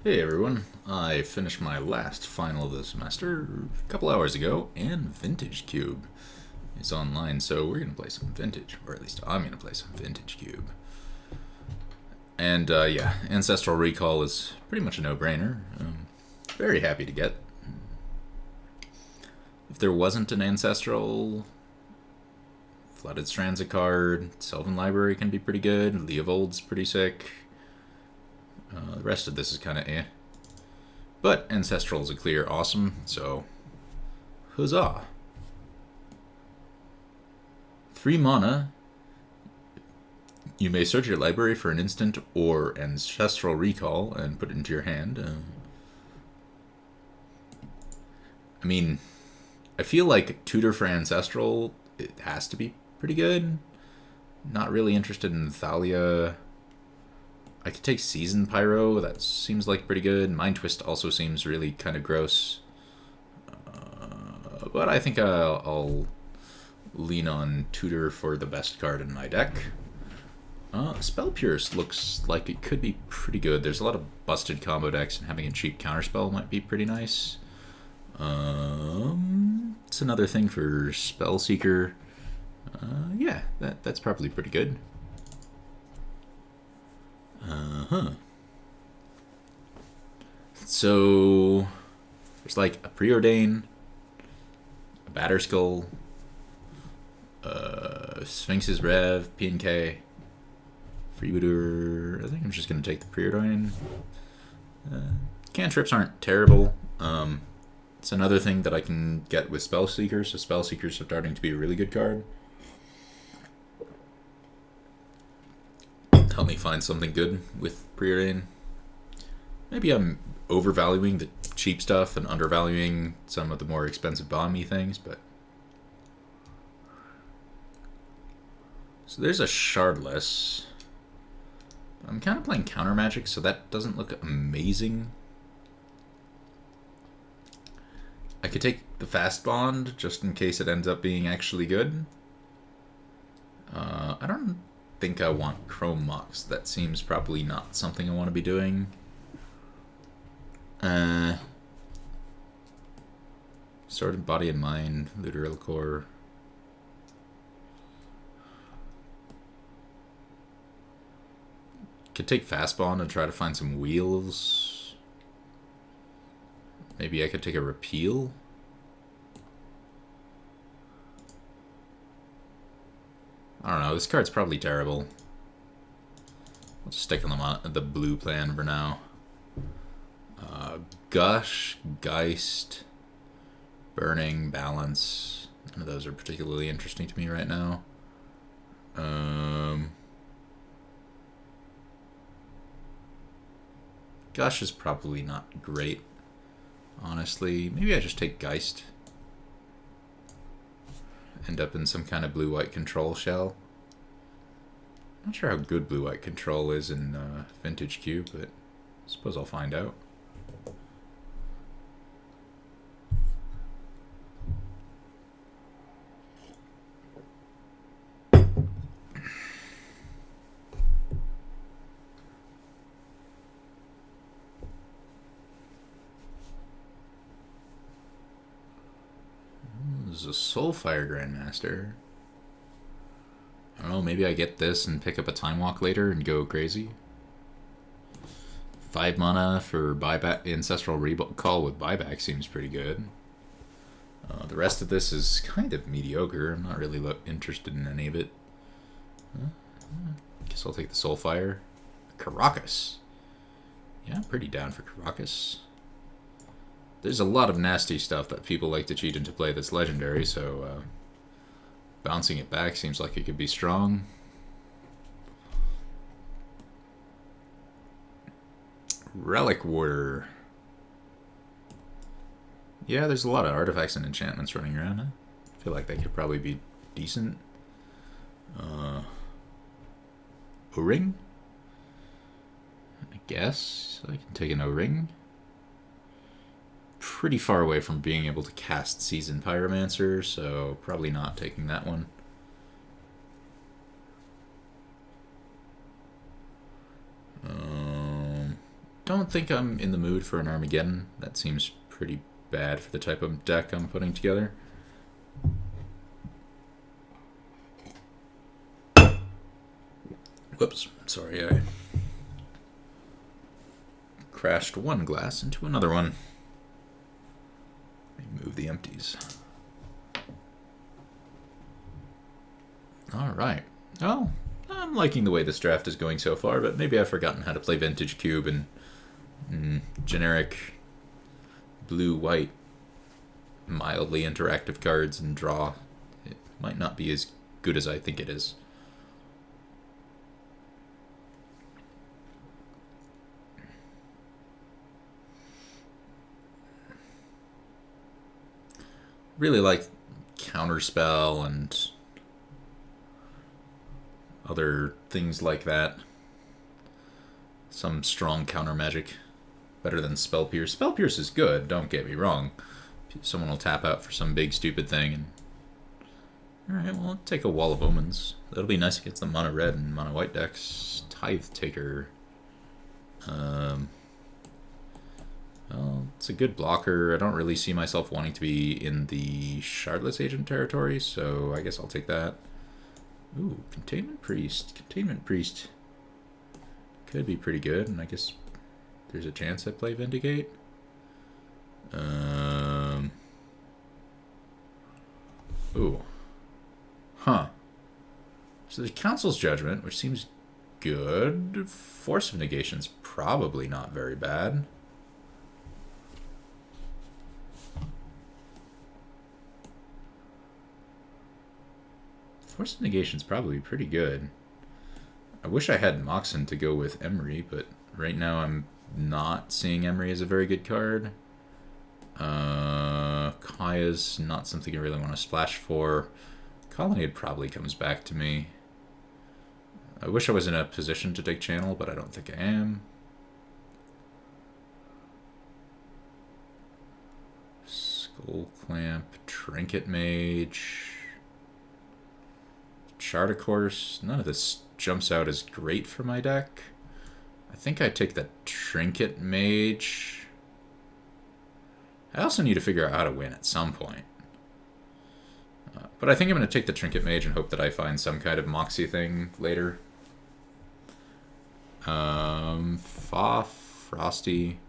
Hey everyone, I finished my last final of the semester a couple hours ago, and Vintage Cube is online, so we're gonna play some Vintage, or at least I'm gonna play some Vintage Cube. And yeah, Ancestral Recall is pretty much a no-brainer. Very happy to get. If there wasn't an Ancestral, Flooded Strands a card, Sylvan Library can be pretty good, Leovold's pretty sick. The rest of this is kind of eh. But Ancestral is a clear awesome, so huzzah. 3 mana. You may search your library for an instant or Ancestral Recall and put it into your hand. I mean, I feel like Tutor for Ancestral, it has to be pretty good. Not really interested in Thalia. I could take Season Pyro, that seems like pretty good. Mind Twist also seems really kind of gross. But I think I'll lean on Tutor for the best card in my deck. Spell Pierce looks like it could be pretty good. There's a lot of busted combo decks, and having a cheap counterspell might be pretty nice. It's another thing for Spellseeker. Yeah, that's probably pretty good. So there's like a Preordain, a Batterskull, Sphinx's Rev, PNK, Freebooter. I think I'm just gonna take the Preordain. Cantrips aren't terrible. It's another thing that I can get with Spellseekers. So Spellseekers are starting to be a really good card. Help me find something good with Preordain. Maybe I'm overvaluing the cheap stuff and undervaluing some of the more expensive bomby things, but... So there's a Shardless. I'm kind of playing counter magic, so that doesn't look amazing. I could take the Fast Bond, just in case it ends up being actually good. I don't think I want Chrome Mox. That seems probably not something I want to be doing. Sorted Body and Mind, Literal Core. Could take Fast Bond and try to find some wheels. Maybe I could take a Repeal. I don't know, this card's probably terrible. I'll just stick on the blue plan for now. Gush, Geist, Burning, Balance. None of those are particularly interesting to me right now. Gush is probably not great, honestly. Maybe I just take Geist. End up in some kind of blue-white control shell. Not sure how good blue-white control is in Vintage Cube, but I suppose I'll find out. This is a Soulfire Grandmaster. I don't know, maybe I get this and pick up a Time Walk later and go crazy. 5 mana for buyback. Ancestral Recall with buyback seems pretty good. The rest of this is kind of mediocre. I'm not really interested in any of it. Guess I'll take the Soulfire. Karakas. Yeah, I'm pretty down for Karakas. There's a lot of nasty stuff that people like to cheat into play that's legendary, so bouncing it back seems like it could be strong. Relic Warder. Yeah, there's a lot of artifacts and enchantments running around. I feel like they could probably be decent. O-Ring? I guess I can take an O-Ring. Pretty far away from being able to cast Season Pyromancer, so probably not taking that one. don't think I'm in the mood for an Armageddon. That seems pretty bad for the type of deck I'm putting together. Whoops, sorry, I crashed one glass into another one. Let me move the empties. Alright. Well, I'm liking the way this draft is going so far, but maybe I've forgotten how to play Vintage Cube and generic blue-white mildly interactive cards and draw. It might not be as good as I think it is. Really like Counterspell and other things like that. Some strong counter magic. Better than Spell Pierce. Spell Pierce is good, don't get me wrong. Someone will tap out for some big stupid thing. And... Alright, well, I'll take a Wall of Omens. That'll be nice against the mono red and mono white decks. Tithe Taker. Well, it's a good blocker. I don't really see myself wanting to be in the Shardless Agent territory, so I guess I'll take that. Ooh, Containment Priest. Containment Priest could be pretty good, and I guess there's a chance I play Vindicate. Ooh. Huh. So the Council's Judgment, which seems good. Force of Negation's probably not very bad. Force of Negation's probably pretty good. I wish I had Moxen to go with Emery, but right now I'm not seeing Emery as a very good card. Kaya's not something I really want to splash for. Colonnade probably comes back to me. I wish I was in a position to take Channel, but I don't think I am. Skull Clamp, Trinket Mage, Chart of Course. None of this jumps out as great for my deck. I think I take the Trinket Mage. I also need to figure out how to win at some point. But I think I'm going to take the Trinket Mage and hope that I find some kind of Moxie thing later. Foff, Frosty,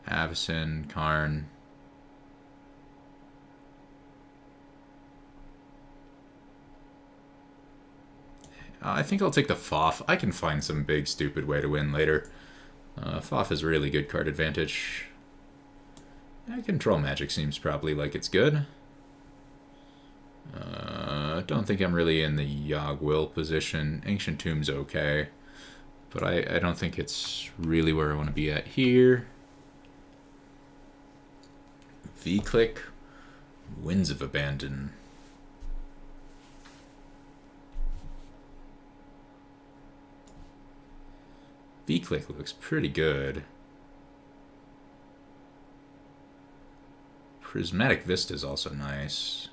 Avacyn, Karn. I think I'll take the Foff. I can find some big stupid way to win later. Foff is really good card advantage. Control Magic seems probably like it's good. Don't think I'm really in the Yogg-Will position. Ancient Tomb's okay, but I don't think it's really where I want to be at here. V-Click, Winds of Abandon. V-Click looks pretty good. Prismatic Vista is also nice.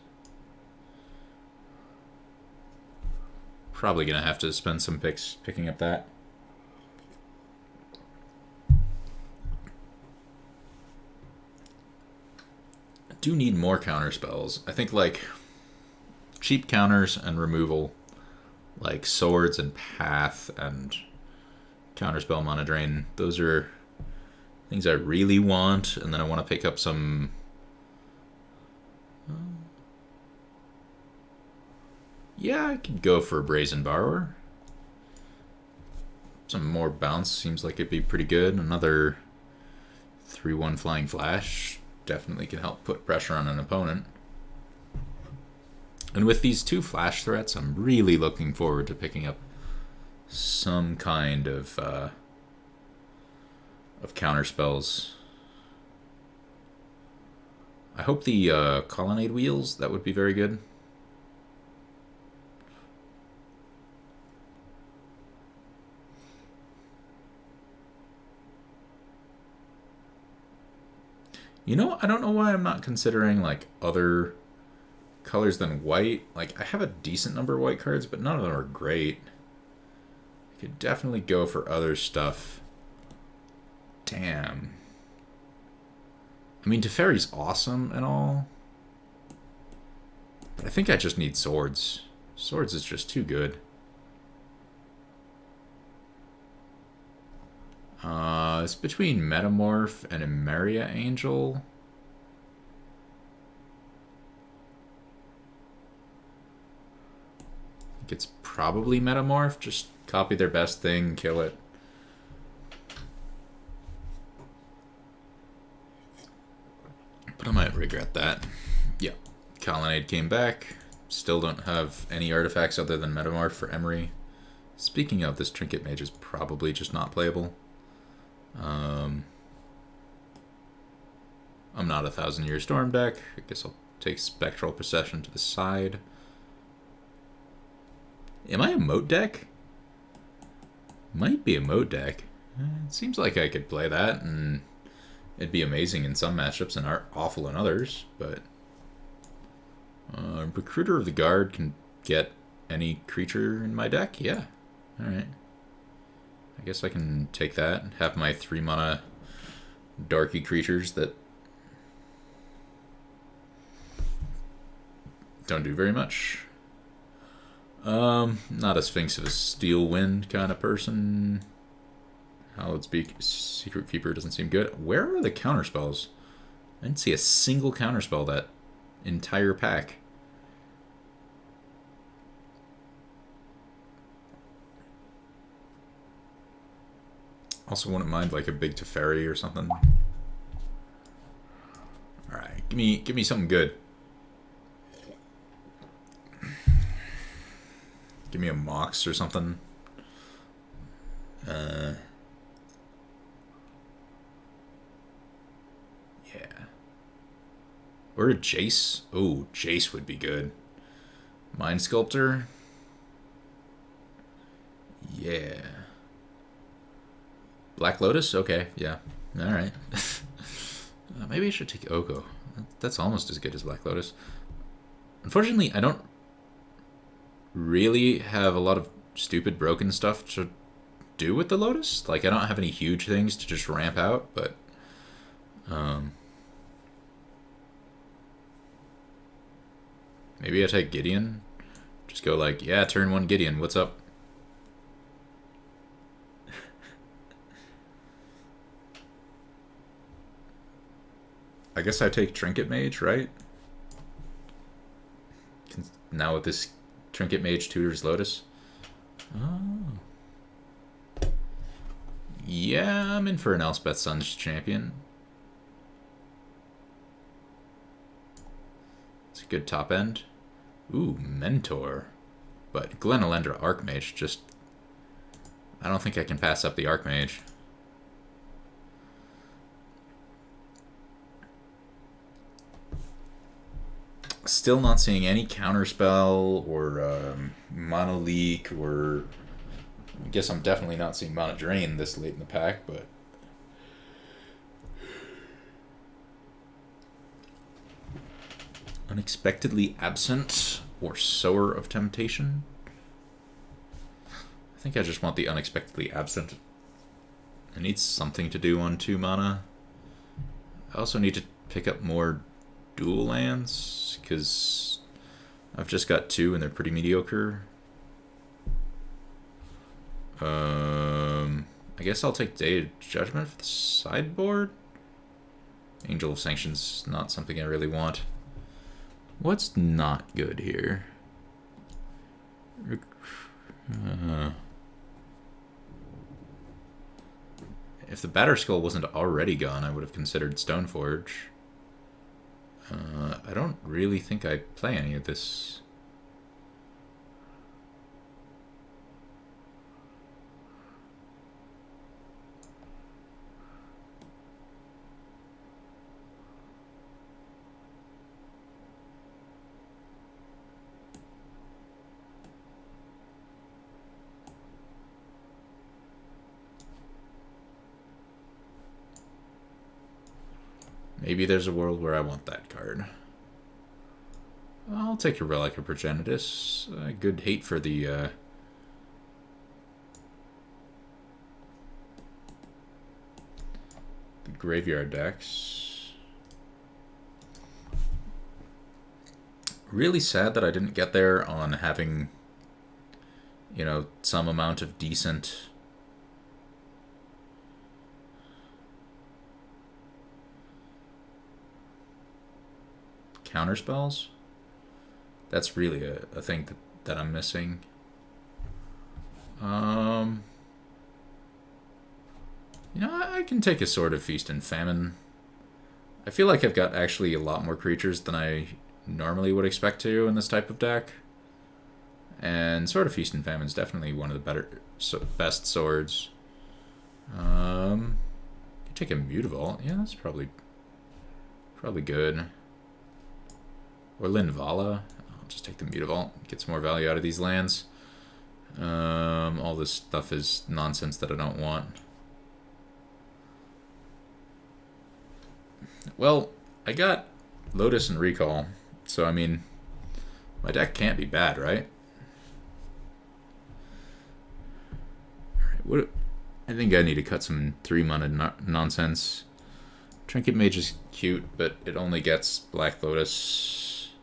Probably gonna have to spend some picks picking up that. I do need more counter spells. I think like cheap counters and removal, like Swords and Path and Counterspell Mana Drain. Those are things I really want, and then I want to pick up some. Yeah, I could go for Brazen Borrower. Some more bounce seems like it'd be pretty good. Another 3/1 Flying Flash definitely can help put pressure on an opponent. And with these two flash threats, I'm really looking forward to picking up some kind of counter spells. I hope the Colonnade Wheels, that would be very good. You know, I don't know why I'm not considering like other colors than white. Like, I have a decent number of white cards, but none of them are great. I could definitely go for other stuff Damn. I mean, Teferi's awesome and all, but I think I just need swords. Swords is just too good. It's between Metamorph and Emeria Angel. I think it's probably Metamorph. Just copy their best thing, kill it. But I might regret that. Yeah. Colonnade came back. Still don't have any artifacts other than Metamorph for Emery. Speaking of, this Trinket Mage is probably just not playable. I'm not a 1000-Year Storm deck. I guess I'll take Spectral Procession to the side. Am I a Moat deck? Might be a Moat deck. It seems like I could play that, and it'd be amazing in some matchups and awful in others, but... Recruiter of the Guard can get any creature in my deck? Yeah. Alright. I guess I can take that and have my 3-mana darky creatures that don't do very much. Not a Sphinx of a Steel Wind kind of person. Hallowed Secret Keeper doesn't seem good. Where are the counterspells? I didn't see a single counterspell that entire pack. Also wouldn't mind like a big Teferi or something. Alright, give me something good. Give me a Mox or something. Yeah. Or a Jace. Oh, Jace would be good. Mind Sculptor. Yeah. Black Lotus? Okay, yeah. Alright. Maybe I should take Oko. That's almost as good as Black Lotus. Unfortunately, I don't really have a lot of stupid broken stuff to do with the Lotus. Like, I don't have any huge things to just ramp out, but... maybe I take Gideon. Just go like, yeah, turn 1 Gideon, what's up? I guess I take Trinket Mage, right? Now with this Trinket Mage tutors Lotus. Oh. Yeah, I'm in for an Elspeth Sun's Champion. It's a good top end. Ooh, Mentor. But Glen Elendra Archmage, just... I don't think I can pass up the Archmage. Still not seeing any counterspell or mono leak or... I guess I'm definitely not seeing mono drain this late in the pack, but... Unexpectedly Absent or Sower of Temptation. I think I just want the Unexpectedly Absent. I need something to do on 2 mana. I also need to pick up more dual lands, because I've just got 2 and they're pretty mediocre. I guess I'll take Day of Judgment for the sideboard. Angel of Sanction's not something I really want. What's not good here? If the Batterskull wasn't already gone, I would have considered Stoneforge. I don't really think I play any of this. Maybe there's a world where I want that card. I'll take a Relic of Progenitus. Good hate for the... the graveyard decks. Really sad that I didn't get there on having, you know, some amount of decent counter spells. That's really a thing that I'm missing. You know, I can take a Sword of Feast and Famine. I feel like I've got actually a lot more creatures than I normally would expect to in this type of deck. And Sword of Feast and Famine is definitely one of the best swords. You take a Mutavault. Yeah, that's probably good. Or Linvala. I'll just take the Mutavault. Get some more value out of these lands. All this stuff is nonsense that I don't want. Well, I got Lotus and Recall, so I mean, my deck can't be bad, right? Alright, I think I need to cut some 3-mana nonsense. Trinket Mage is cute, but it only gets Black Lotus.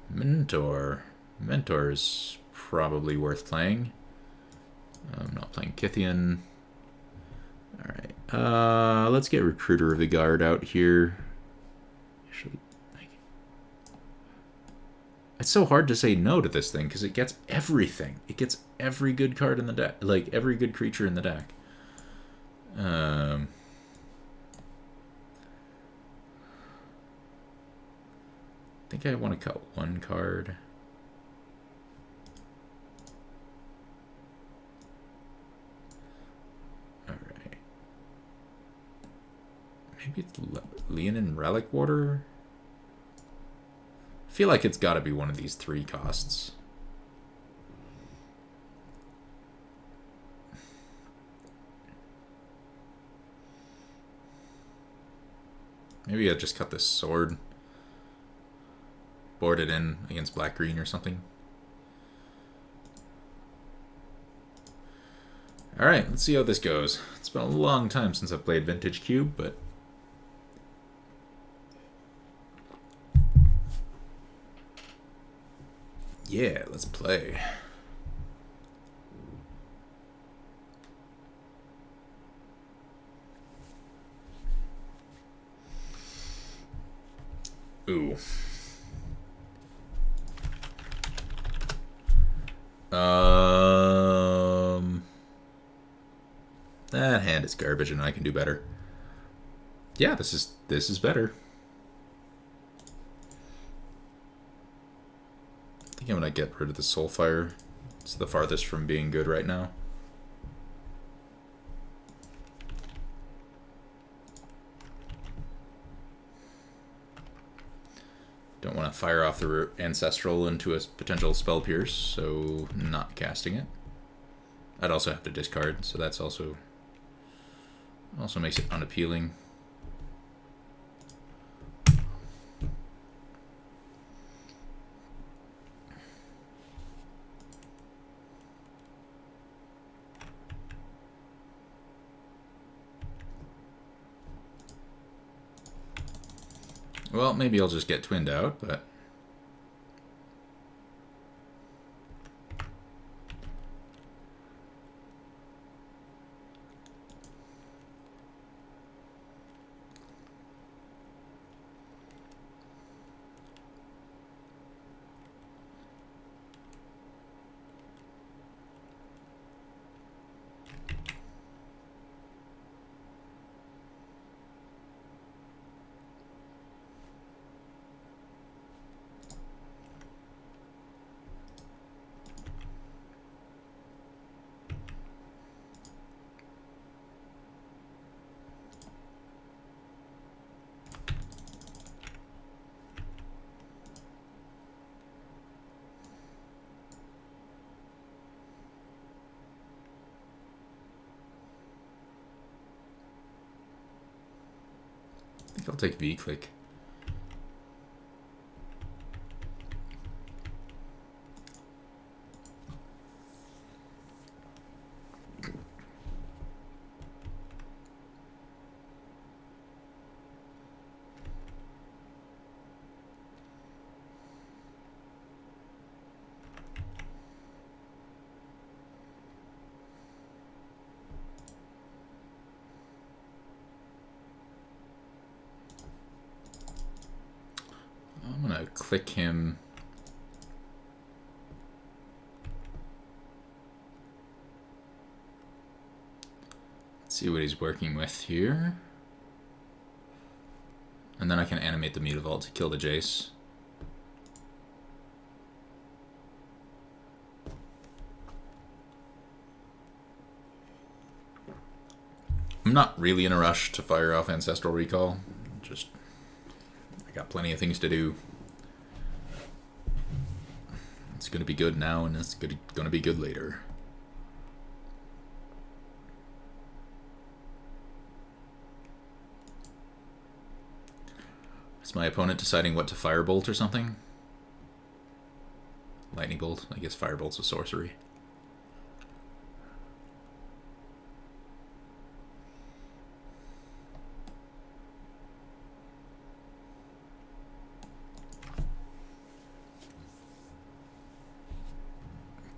Mentor is probably worth playing. I'm not playing Kythian. Alright, let's get Recruiter of the Guard out here. Actually, it's so hard to say no to this thing because it gets everything. It gets every good card in the deck, like every good creature in the deck. I think I want to cut one card. Alright. Maybe it's Leonin Relic Water? I feel like it's got to be one of these 3 costs. Maybe I just cut this sword. Board it in against black-green or something. Alright, let's see how this goes. It's been a long time since I've played Vintage Cube, but yeah, let's play. Ooh. That hand is garbage and I can do better. Yeah, this is better. I think I'm gonna get rid of the Soulfire. It's the farthest from being good right now. Don't want to fire off the Ancestral into a potential Spell Pierce, so not casting it. I'd also have to discard, so that's also makes it unappealing. Well, maybe I'll just get twinned out, but I think I'll take V-Click. click him. Let's see what he's working with here. And then I can animate the Mutavault to kill the Jace. I'm not really in a rush to fire off Ancestral Recall. Just, I got plenty of things to do. It's going to be good now, and it's going to be good later. Is my opponent deciding what to Firebolt or something? Lightning Bolt? I guess Firebolt's a sorcery.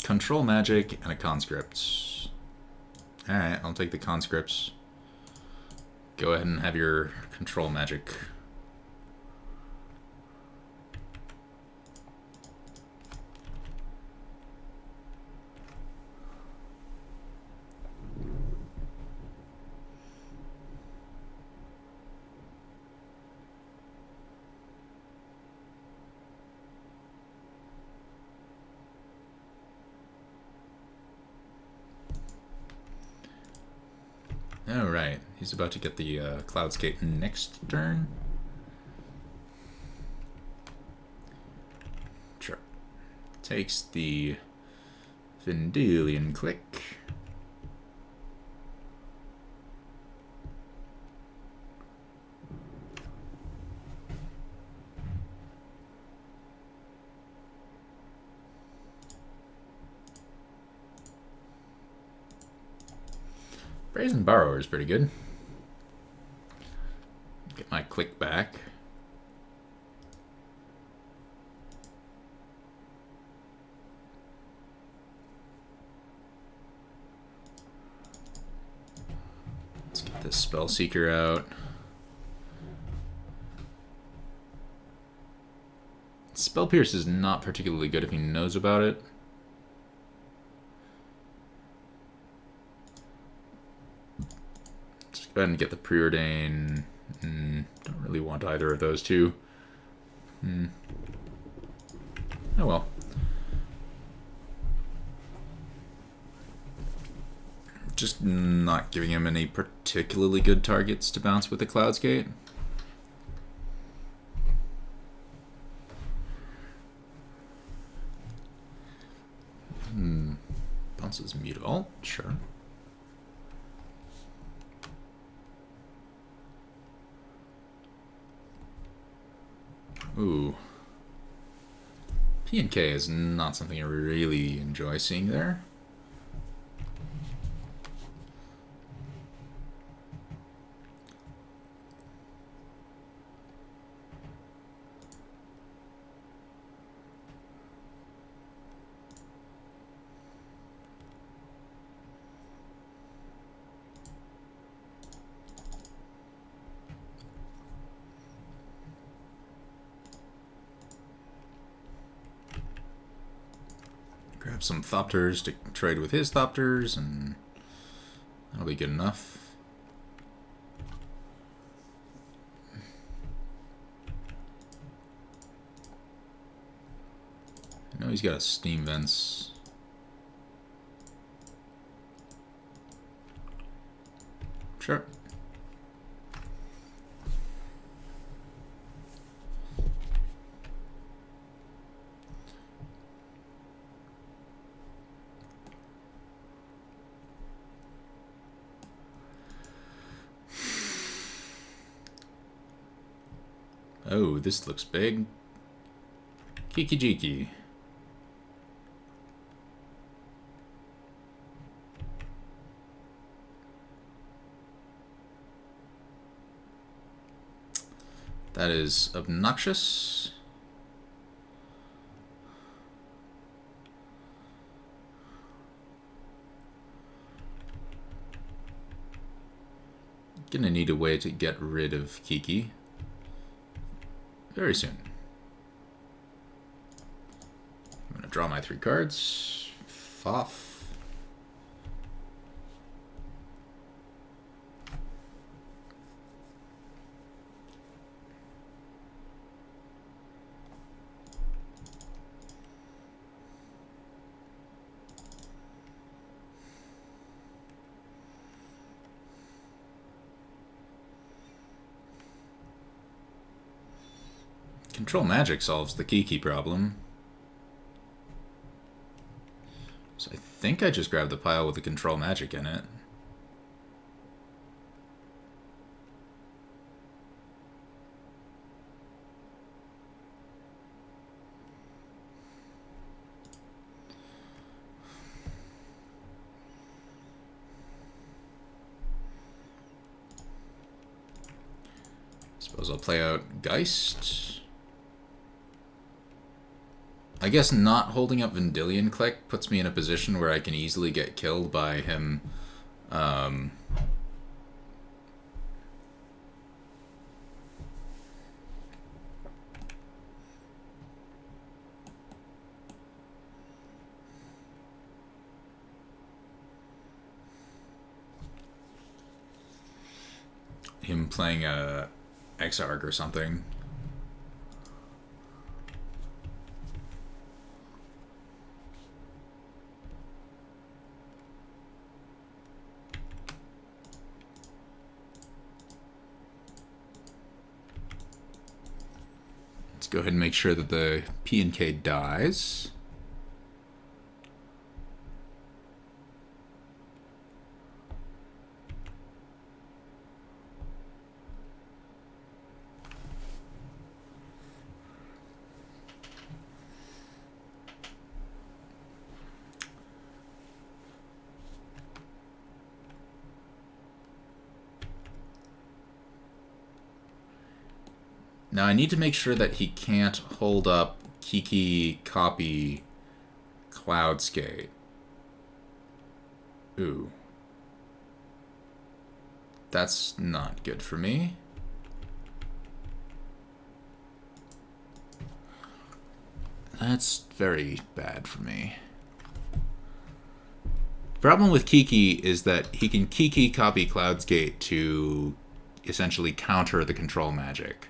Control Magic and a Conscript. Alright, I'll take the Conscripts. Go ahead and have your Control Magic. Alright, he's about to get the Cloudscape next turn. Sure. Takes the Vendilion Click. Brazen Borrower is pretty good. Get my click back. Let's get this Spellseeker out. Spell Pierce is not particularly good if he knows about it. Go ahead and get the Preordain. Don't really want either of those two. Oh well. Just not giving him any particularly good targets to bounce with the Cloudscape. Bounces Mutavault, sure. Ooh. P and K is not something I really enjoy seeing there. Grab some Thopters to trade with his Thopters, and that'll be good enough. I know he's got a Steam Vents. Sure. Oh, this looks big. Kiki-Jiki. That is obnoxious. Gonna need a way to get rid of Kiki very soon. draw my 3 cards. Foff. Control Magic solves the Kiki problem. So I think I just grabbed the pile with the Control Magic in it. Suppose I'll play out Geist. I guess not holding up Vendilion Clique puts me in a position where I can easily get killed by him. Him playing a Exarch or something. Let's go ahead and make sure that the P&K dies. Now I need to make sure that he can't hold up Kiki copy Cloudskate. Ooh. That's not good for me. That's very bad for me. Problem with Kiki is that he can Kiki copy Cloudskate to essentially counter the Control Magic.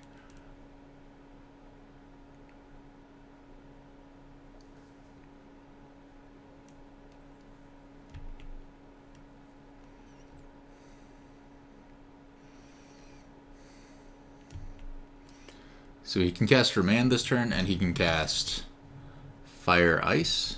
So he can cast Remand this turn, and he can cast Fire Ice.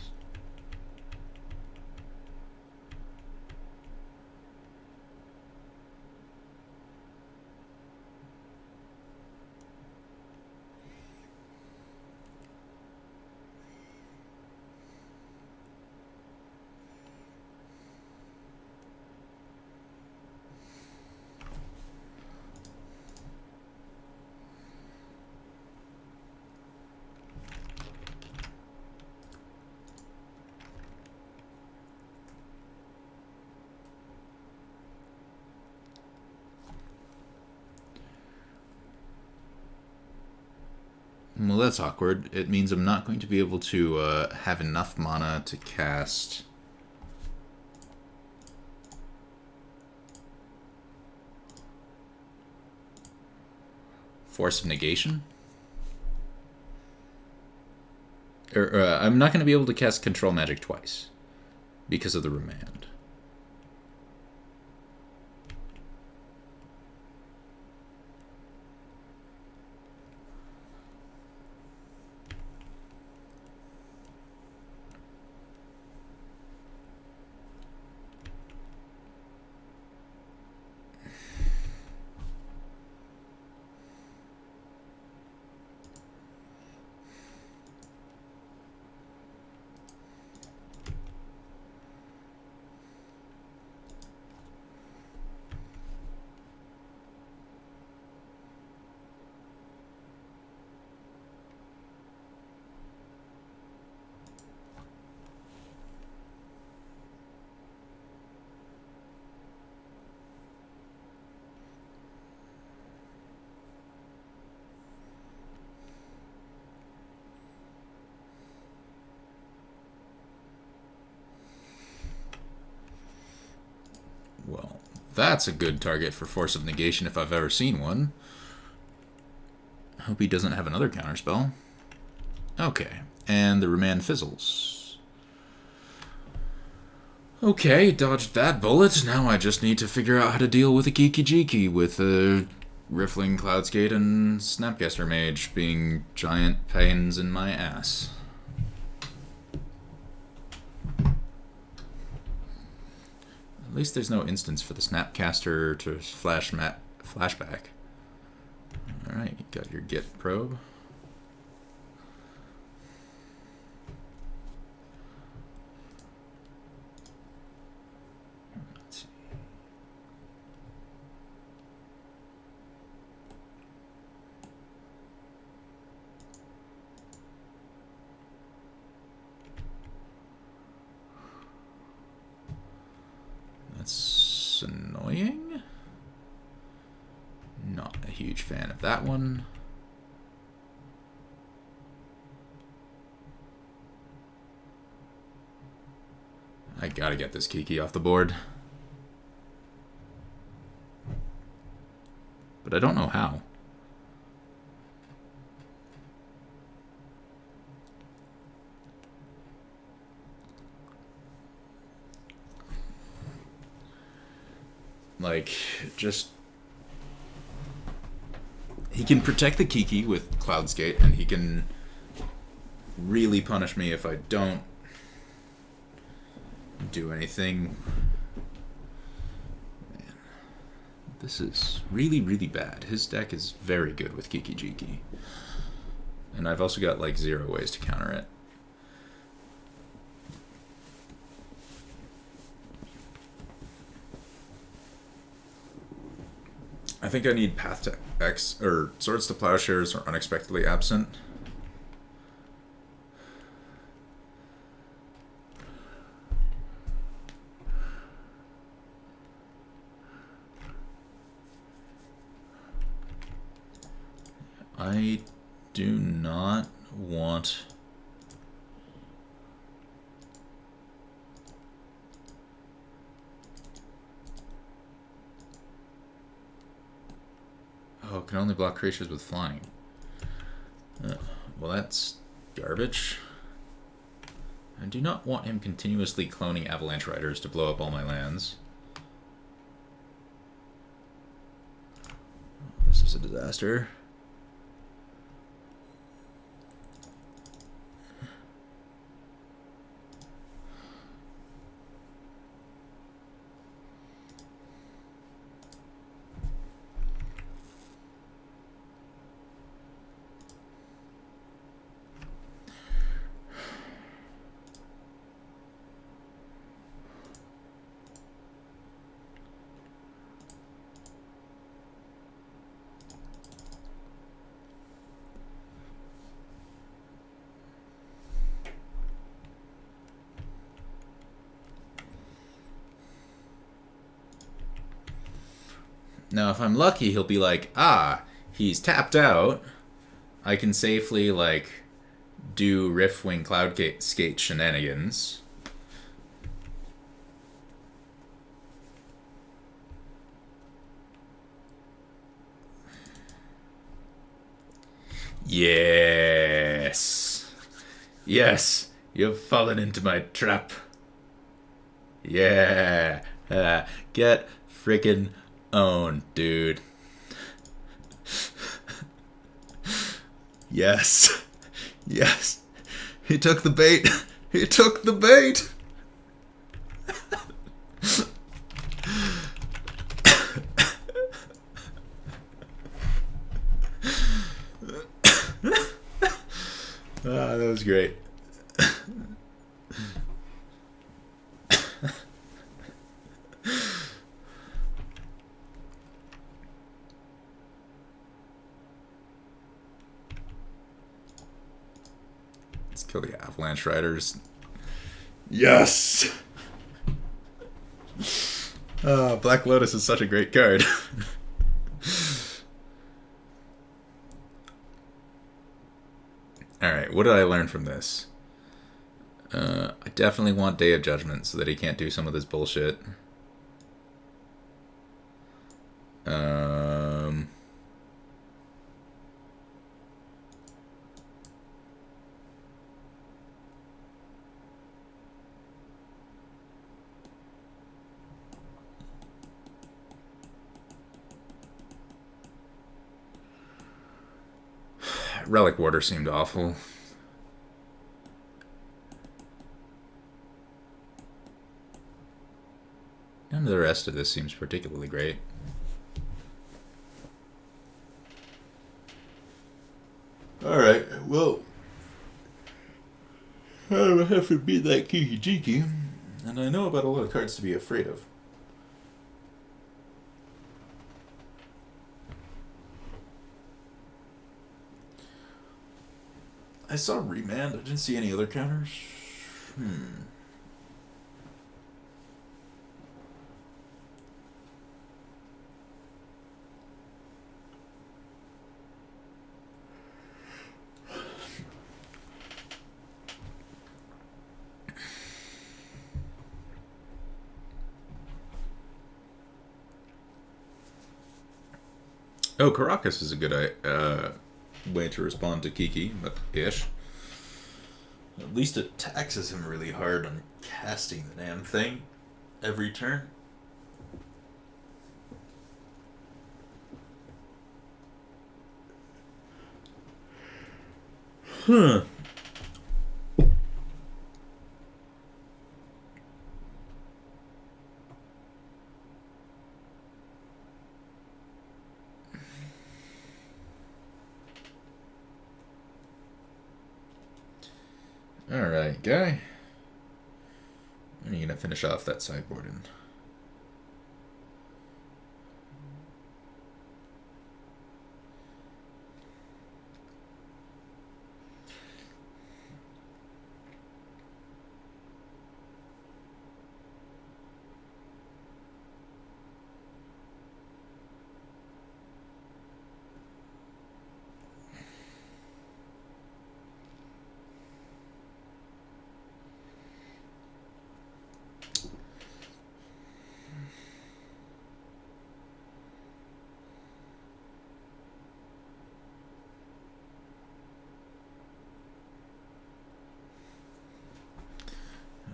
Well, that's awkward. It means I'm not going to be able to have enough mana to cast Force of Negation. I'm not going to be able to cast Control Magic twice because of the Remand. That's a good target for Force of Negation if I've ever seen one. Hope he doesn't have another counterspell. Okay, and the Remand fizzles. Okay, dodged that bullet. Now I just need to figure out how to deal with a Kiki-Jiki with a Riffling Cloudskate and Snapcaster Mage being giant pains in my ass. At least there's no instance for the Snapcaster to flashback. Alright, you got your Git probe. Let's see. That's annoying. Not a huge fan of that one. I gotta get this Kiki off the board. But I don't know how. Like, just... He can protect the Kiki with Cloudskate, and he can really punish me if I don't do anything. Man, this is really, really bad. His deck is very good with Kiki-Jiki. And I've also got, like, 0 ways to counter it. I think I need Path to X, or Swords to Plowshares, or Unexpectedly Absent. I do not want... Oh, can only block creatures with flying. Well, that's garbage. I do not want him continuously cloning Avalanche Riders to blow up all my lands. This is a disaster. Now, if I'm lucky, he'll be like, ah, he's tapped out. I can safely, like, do Riftwing Cloudskate shenanigans. Yes. Yes, you've fallen into my trap. Yeah. Get frickin' owned, dude. Yes. Yes. He took the bait. He took the bait. Ah, that was great. Let's kill the Avalanche Riders. Yes! Black Lotus is such a great card. Alright, what did I learn from this? I definitely want Day of Judgment so that he can't do some of this bullshit. Um... Relic Water seemed awful. None of the rest of this seems particularly great. Alright, well, I have to beat that Kiki Jiki, and I know about a lot of cards to be afraid of. I saw Remand. I didn't see any other counters. Oh, Caracas is a good way to respond to Kiki, but ish. At least it taxes him really hard on casting the damn thing every turn. Huh. Alright, guy. When are you gonna finish off that sideboard in?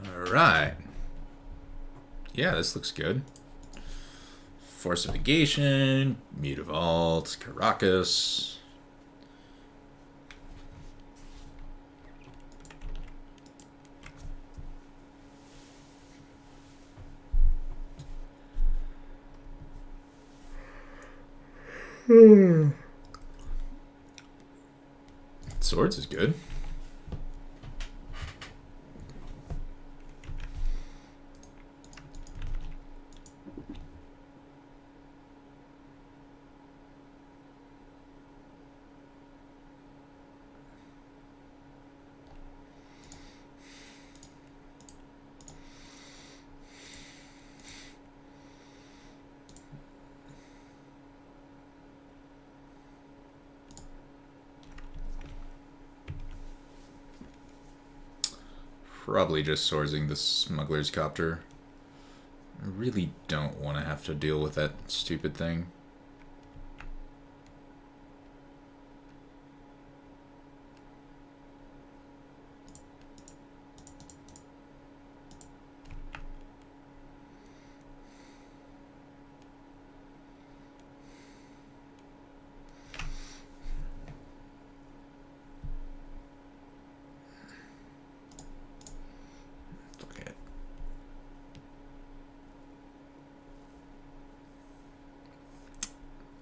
Alright. Yeah, this looks good. Force of Negation, Mutavault, Caracas. Swords is good. Probably just swordsing the Smuggler's Copter. I really don't want to have to deal with that stupid thing.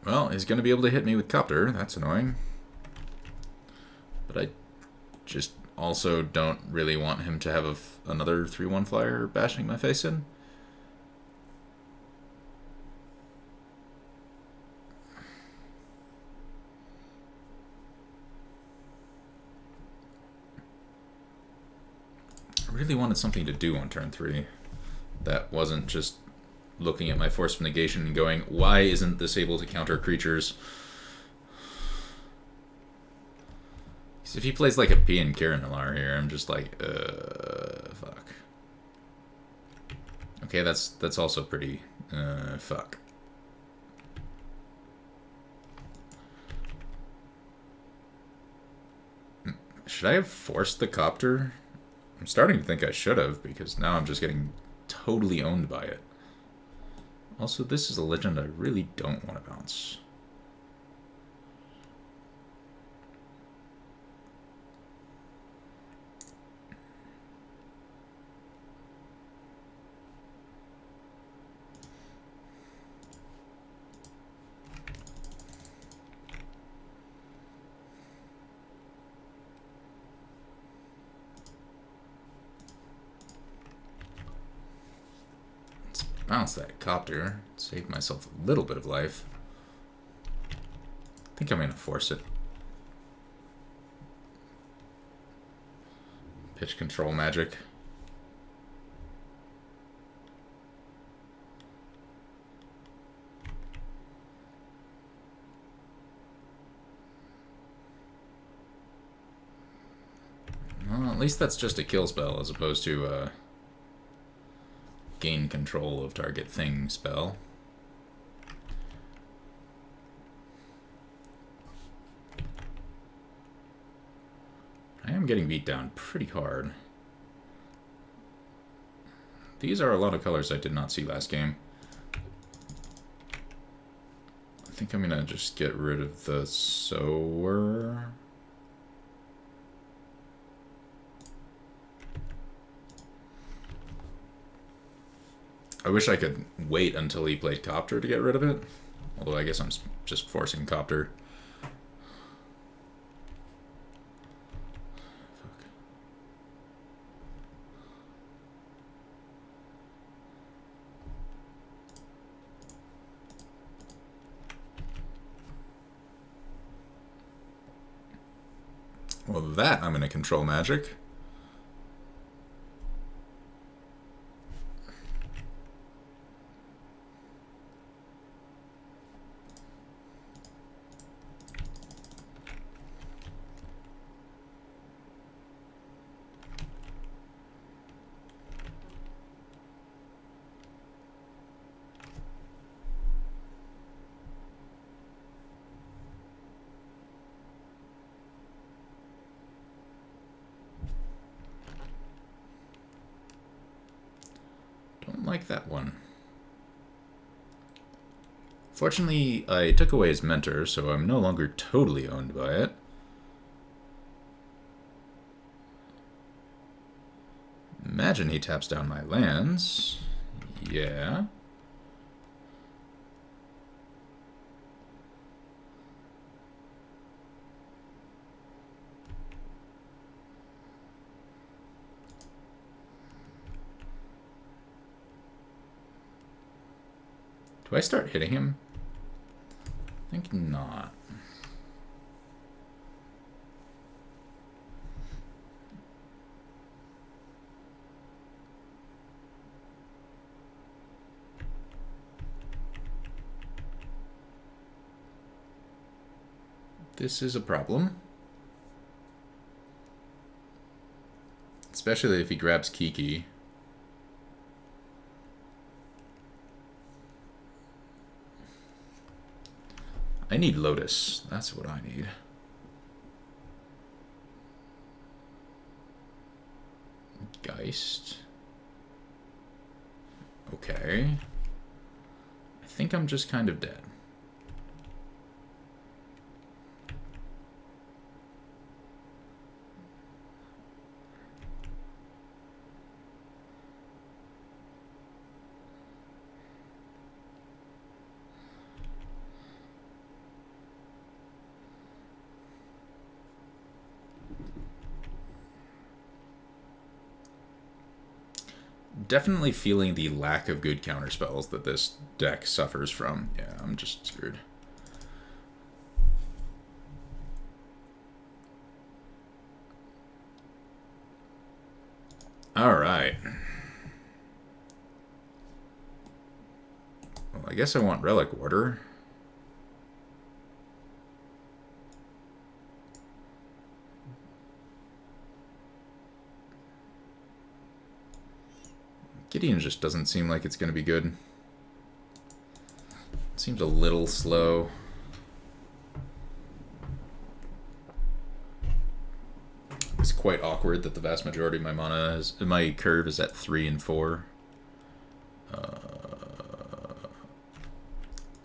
Well, he's going to be able to hit me with Copter. That's annoying. But I just also don't really want him to have another 3/1 flyer bashing my face in. I really wanted something to do on turn 3 that wasn't just looking at my Force of Negation and going, why isn't this able to counter creatures? So if he plays like a P and Kiranalar here, I'm just like, fuck. Okay, that's also pretty, fuck. Should I have forced the copter? I'm starting to think I should have, because now I'm just getting totally owned by it. Also, this is a legend I really don't want to bounce. Bounce that copter, save myself a little bit of life. I think I'm going to force it. Pitch control magic. Well, at least that's just a kill spell as opposed to gain control of target thing spell. I am getting beat down pretty hard. These are a lot of colors I did not see last game. I think I'm gonna just get rid of the sower. I wish I could wait until he played Copter to get rid of it. Although I guess I'm just forcing Copter. Fuck. Well, that I'm going to control magic. Like that one. Fortunately, I took away his mentor, so I'm no longer totally owned by it. Imagine he taps down my lands. Yeah. Do I start hitting him? I think not. This is a problem. Especially if he grabs Kiki. I need Lotus. That's what I need. Geist. Okay. I think I'm just kind of dead. Definitely feeling the lack of good counterspells that this deck suffers from. Yeah, I'm just screwed. Alright. Well, I guess I want Relic Order. Gideon just doesn't seem like it's going to be good. It seems a little slow. It's quite awkward that the vast majority of my mana is my curve is at 3 and 4. I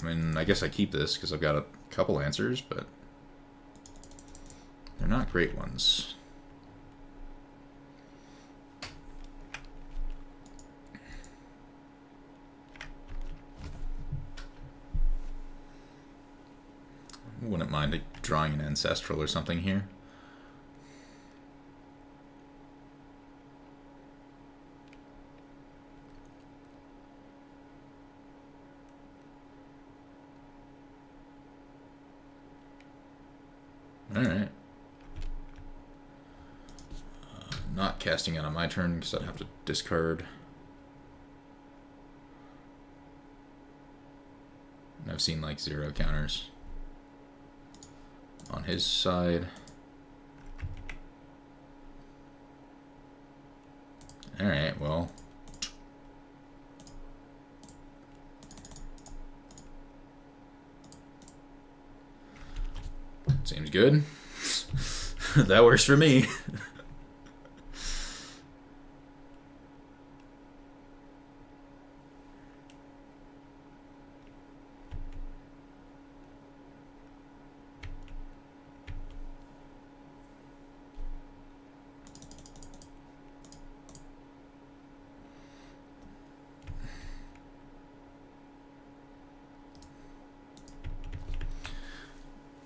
mean, I guess I keep this because I've got a couple answers, but they're not great ones. Wouldn't mind drawing an ancestral or something here. Alright. Not casting it on my turn because I'd have to discard. And I've seen like 0 counters on his side. Alright, well. Seems good. That works for me.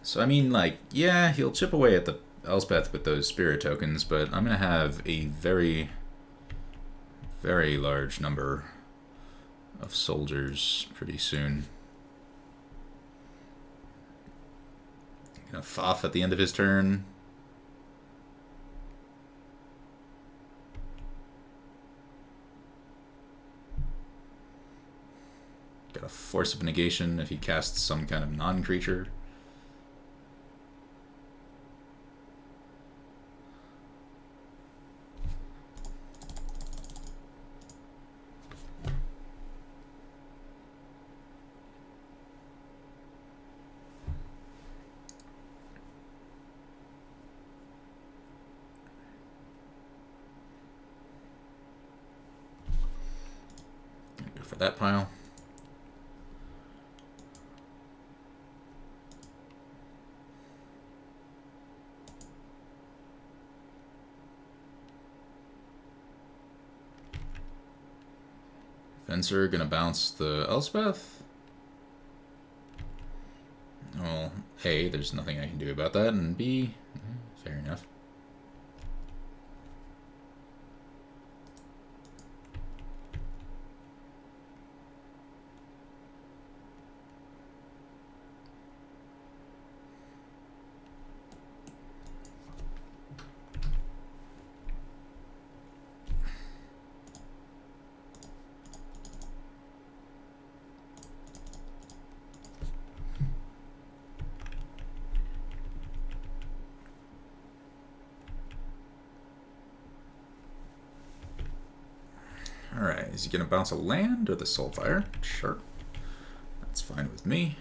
So, I mean, like, yeah, he'll chip away at the Elspeth with those spirit tokens, but I'm going to have a very, very large number of soldiers pretty soon. Gonna Foff at the end of his turn. Got a Force of Negation if he casts some kind of non-creature. Go for that pile. Fencer gonna bounce the Elspeth. Well, A, there's nothing I can do about that, and B, fair enough. Alright, is he going to bounce a land or the Soulfire? Sure. That's fine with me.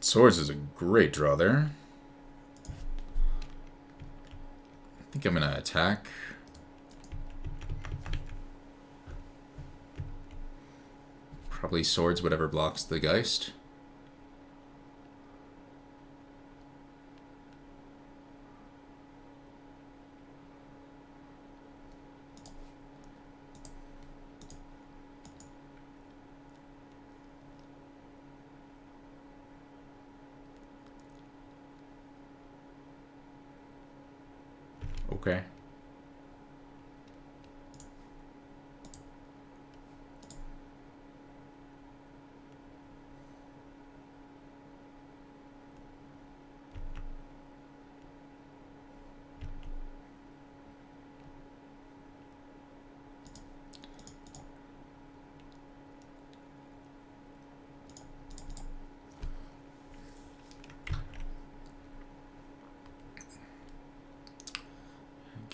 Swords is a great draw there. I think I'm going to attack. Probably Swords, whatever blocks the Geist. Okay.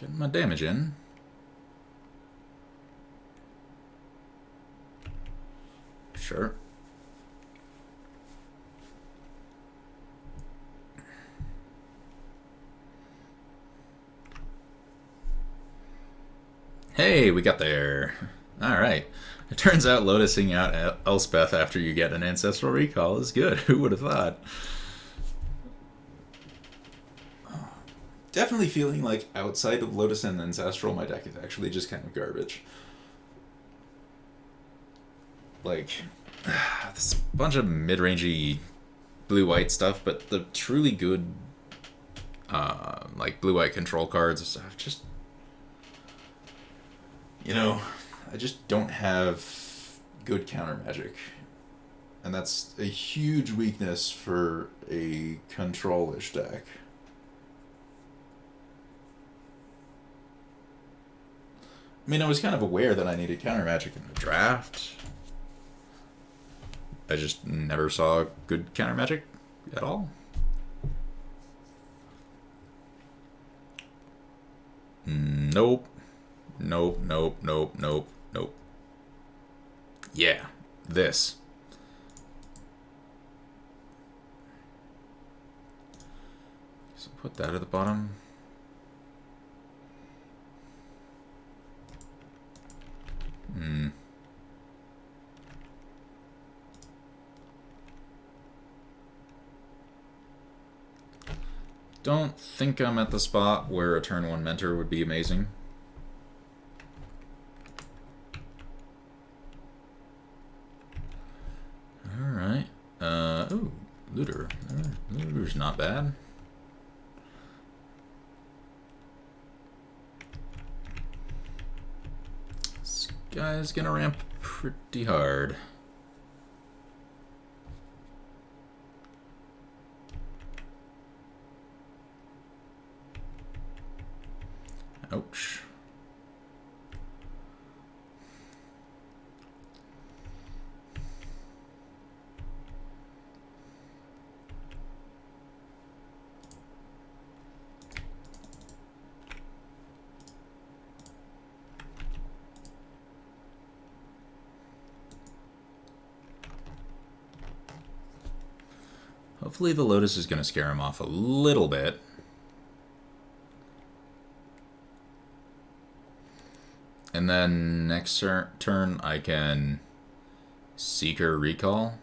Getting my damage in. Sure. Hey, we got there. Alright. It turns out lotusing out Elspeth after you get an Ancestral Recall is good. Who would have thought? Definitely feeling like outside of Lotus and Ancestral, my deck is actually just kind of garbage. Like, this bunch of mid-rangey blue-white stuff, but the truly good, like, blue-white control cards, I've just... You know, I just don't have good counter magic. And that's a huge weakness for a control-ish deck. I mean, I was kind of aware that I needed counter magic in the draft. I just never saw good counter magic at all. Nope. Nope, nope, nope, nope, nope. Yeah, this. So put that at the bottom. Don't think I'm at the spot where a turn 1 mentor would be amazing. Alright. Ooh, Looter. Looter's not bad. This guy's gonna ramp pretty hard. Ouch. Hopefully the Lotus is going to scare him off a little bit. And then next turn I can Seeker Recall.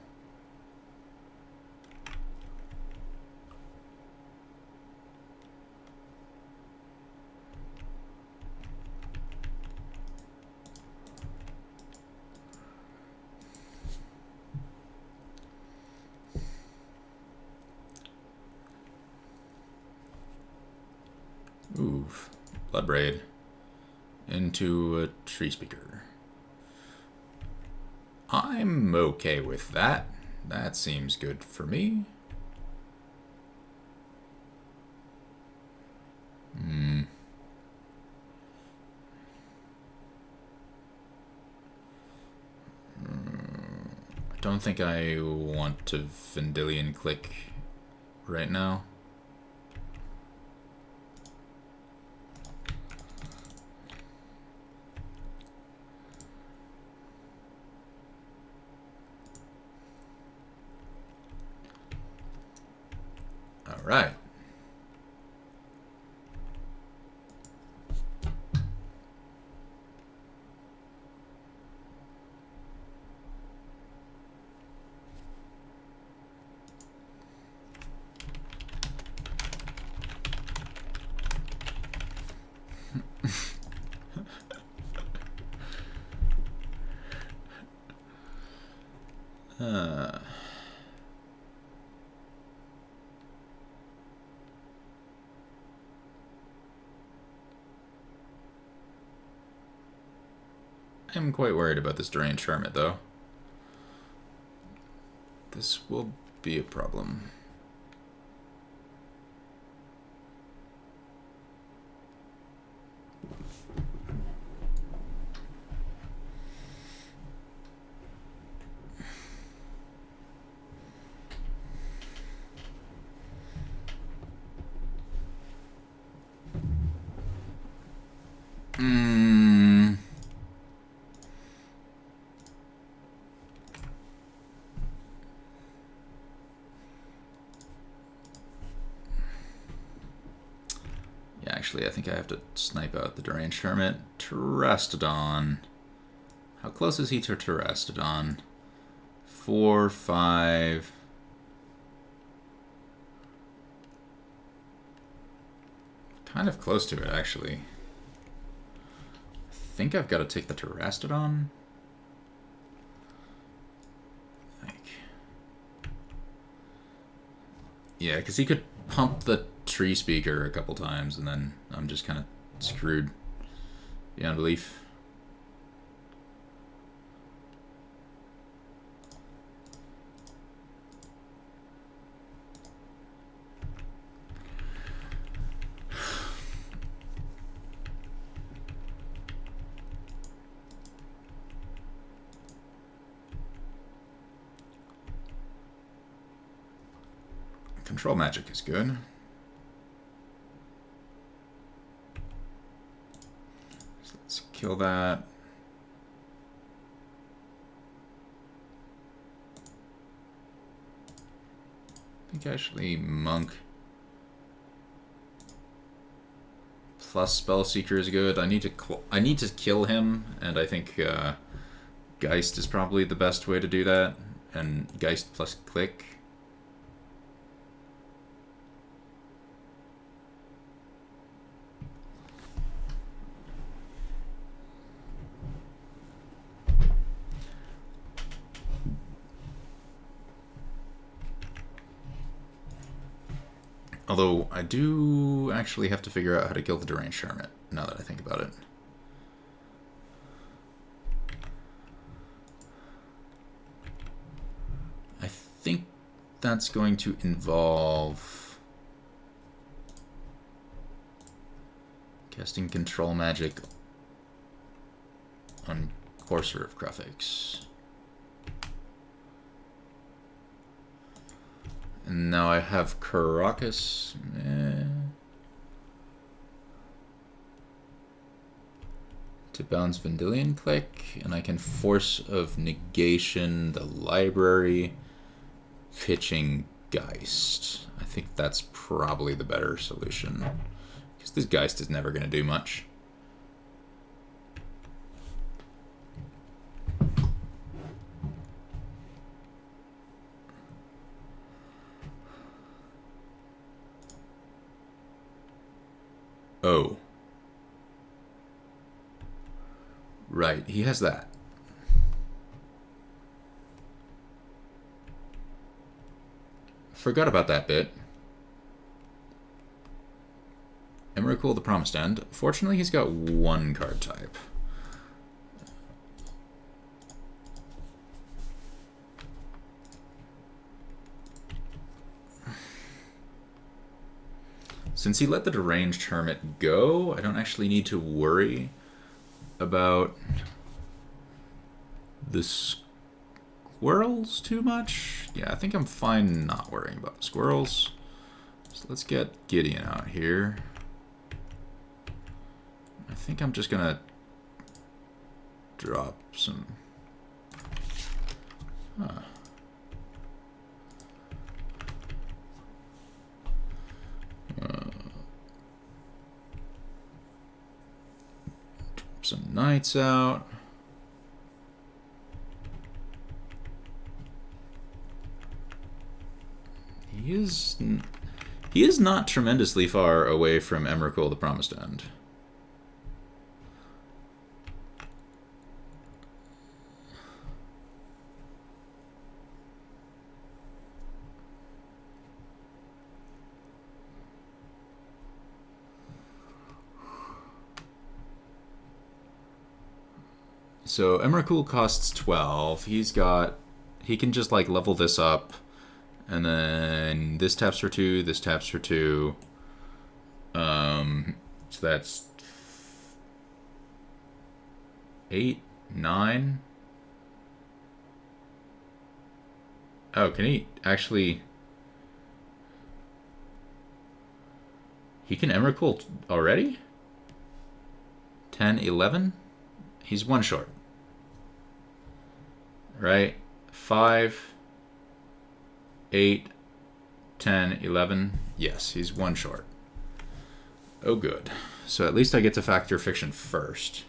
Oof. Bloodbraid into a Tree Speaker. I'm okay with that. That seems good for me. I don't think I want to Vendilion click right now. All right. I'm quite worried about this Deranged Hermit, though. This will be a problem. Actually, I think I have to snipe out the Deranged Hermit. Terastodon. How close is he to Terastodon? 4, 5. Kind of close to it, actually. I think I've got to take the Terastodon. Yeah, because he could pump the Tree Speaker a couple times, and then I'm just kind of screwed beyond belief. Control Magic is good. So let's kill that. I think actually Monk plus Spellseeker is good. I need to kill him, and I think Geist is probably the best way to do that. And Geist plus Click. Although, I do actually have to figure out how to kill the Deranged Hermit, now that I think about it. I think that's going to involve casting Control Magic on Courser of Kruphix. And now I have Karakas. To bounce Vendilion Click, and I can Force of Negation the library, pitching Geist. I think that's probably the better solution, because this Geist is never going to do much. Oh. Right, he has that. Forgot about that bit. Emrakul the Promised End. Fortunately, he's got one card type. Since he let the Deranged Hermit go, I don't actually need to worry about the squirrels too much. Yeah, I think I'm fine not worrying about the squirrels. So let's get Gideon out here. I think I'm just gonna drop some... Huh. Some knights out. He is not tremendously far away from Emrakul the Promised End. So Emrakul costs 12. He can just like level this up, and then this taps for 2, this taps for 2. So that's 8, 9. Oh, can he actually? He can Emrakul already? 10, 11? He's one short. Right? 5, 8, 10, 11. Yes, he's one short. Oh, good. So at least I get to Fact or Fiction first.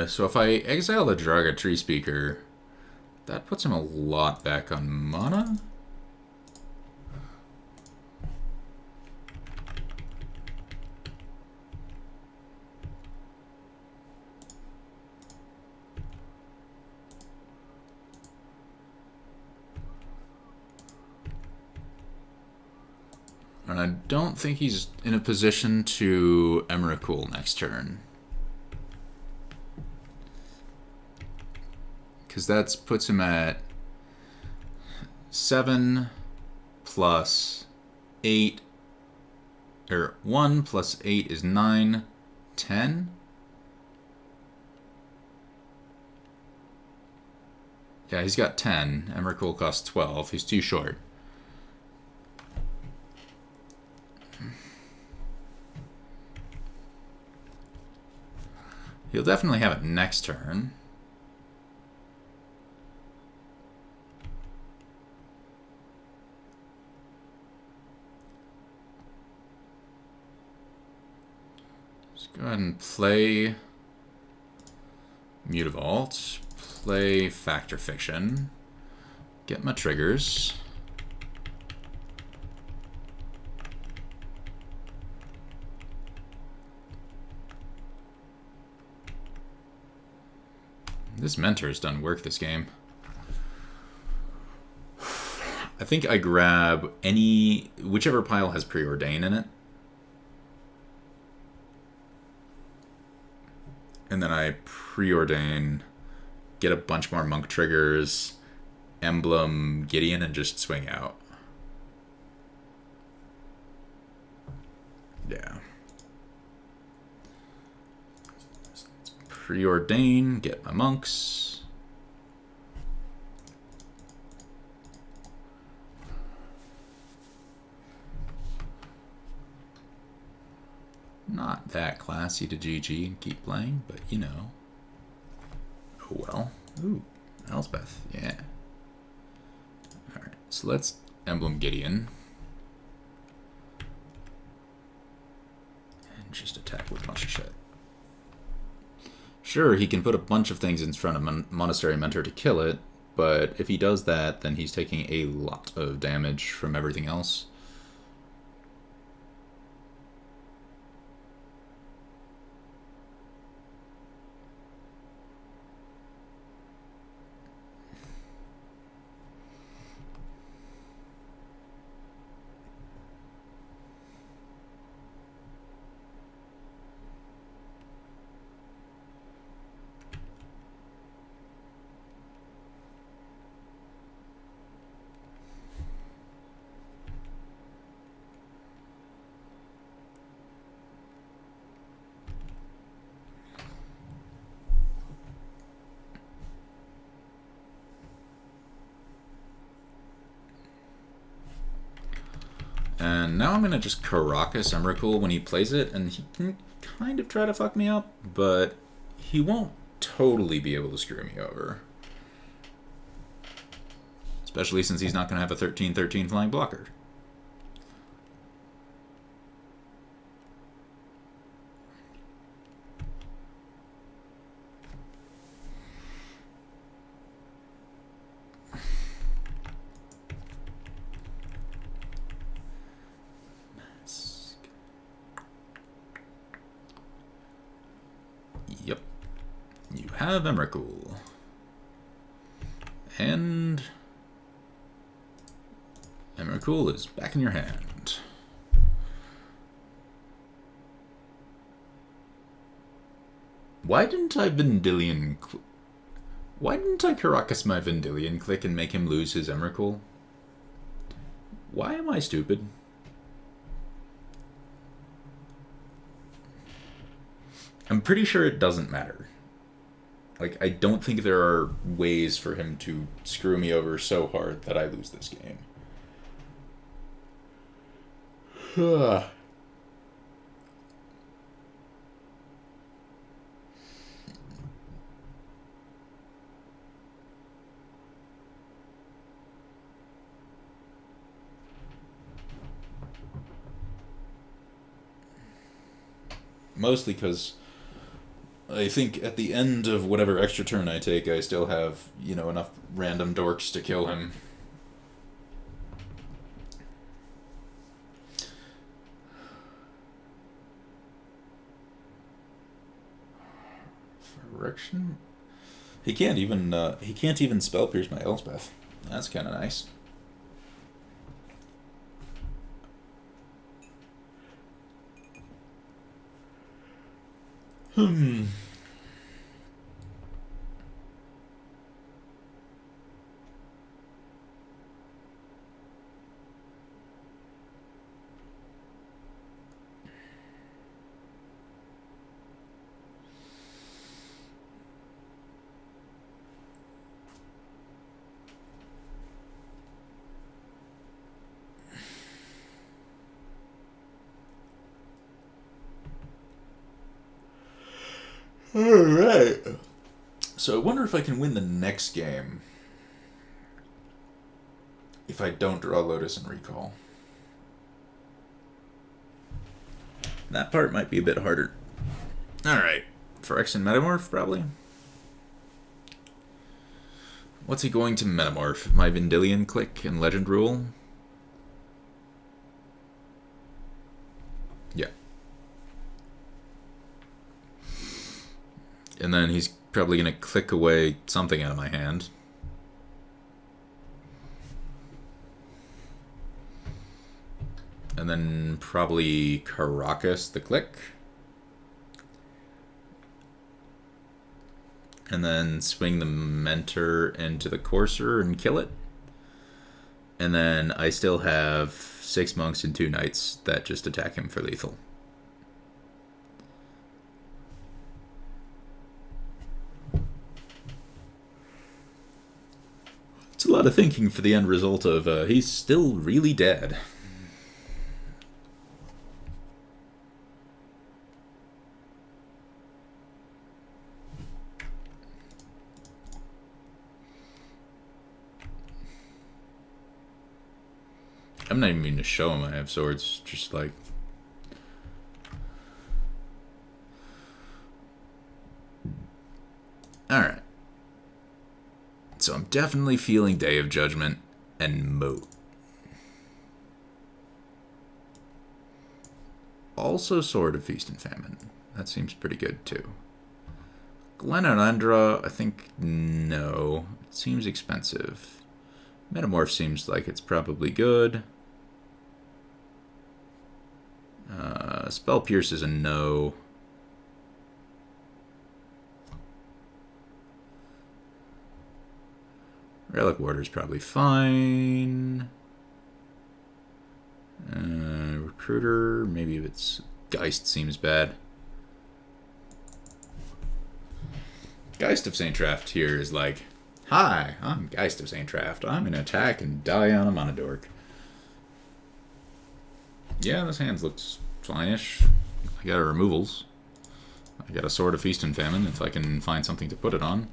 So if I exile the Draga Tree Speaker, that puts him a lot back on mana. And I don't think he's in a position to Emrakul next turn. Because that puts him at 7 plus 8, or 1 plus 8 is 9, 10? Yeah, he's got 10. Emrakul costs 12. He's too short. He'll definitely have it next turn. Go ahead and play Mutavault, play Fact or Fiction, get my triggers. This Mentor's done work this game. I think I grab whichever pile has Preordain in it. And then I Preordain, get a bunch more Monk triggers, Emblem Gideon, and just swing out. Yeah. Preordain, get my monks. Not that classy to GG and keep playing, but you know. Oh well. Ooh, Elspeth, yeah. Alright, so let's Emblem Gideon. And just attack with a bunch of shit. Sure, he can put a bunch of things in front of Monastery Mentor to kill it, but if he does that, then he's taking a lot of damage from everything else. And now I'm going to just Karakas Emrakul when he plays it, and he can kind of try to fuck me up, but he won't totally be able to screw me over. Especially since he's not going to have a 13/13 flying blocker. Yep. You have Emrakul. And Emrakul is back in your hand. Why didn't I Vendilion... Why didn't I Caracas my Vendilion click and make him lose his Emrakul? Why am I stupid? I'm pretty sure it doesn't matter. Like, I don't think there are ways for him to screw me over so hard that I lose this game. Mostly because I think at the end of whatever extra turn I take, I still have, you know, enough random dorks to kill him. Direction? He can't even spell pierce my Elspeth. That's kind of nice. Alright. So I wonder if I can win the next game if I don't draw Lotus and Recall. That part might be a bit harder. Alright. Phyrexian Metamorph, probably. What's he going to Metamorph? My Vendilion click and Legend Rule? Yeah. And then he's probably going to click away something out of my hand. And then probably Caracas the click. And then swing the Mentor into the Courser and kill it. And then I still have 6 monks and 2 knights that just attack him for lethal. It's a lot of thinking for the end result of he's still really dead. I'm not even going to show him I have swords, just like... Alright. So I'm definitely feeling Day of Judgment and Moat. Also Sword of Feast and Famine. That seems pretty good too. Glen Elendra, I think no. It seems expensive. Metamorph seems like it's probably good. Spell Pierce is a no. Relic Warder is probably fine. Recruiter, maybe if it's Geist seems bad. Geist of St. Traft here is like, hi, I'm Geist of St. Traft. I'm gonna attack and die on a Monodork. Yeah, this hand looks fine-ish. I got a removals. I got a Sword of Feast and Famine if I can find something to put it on.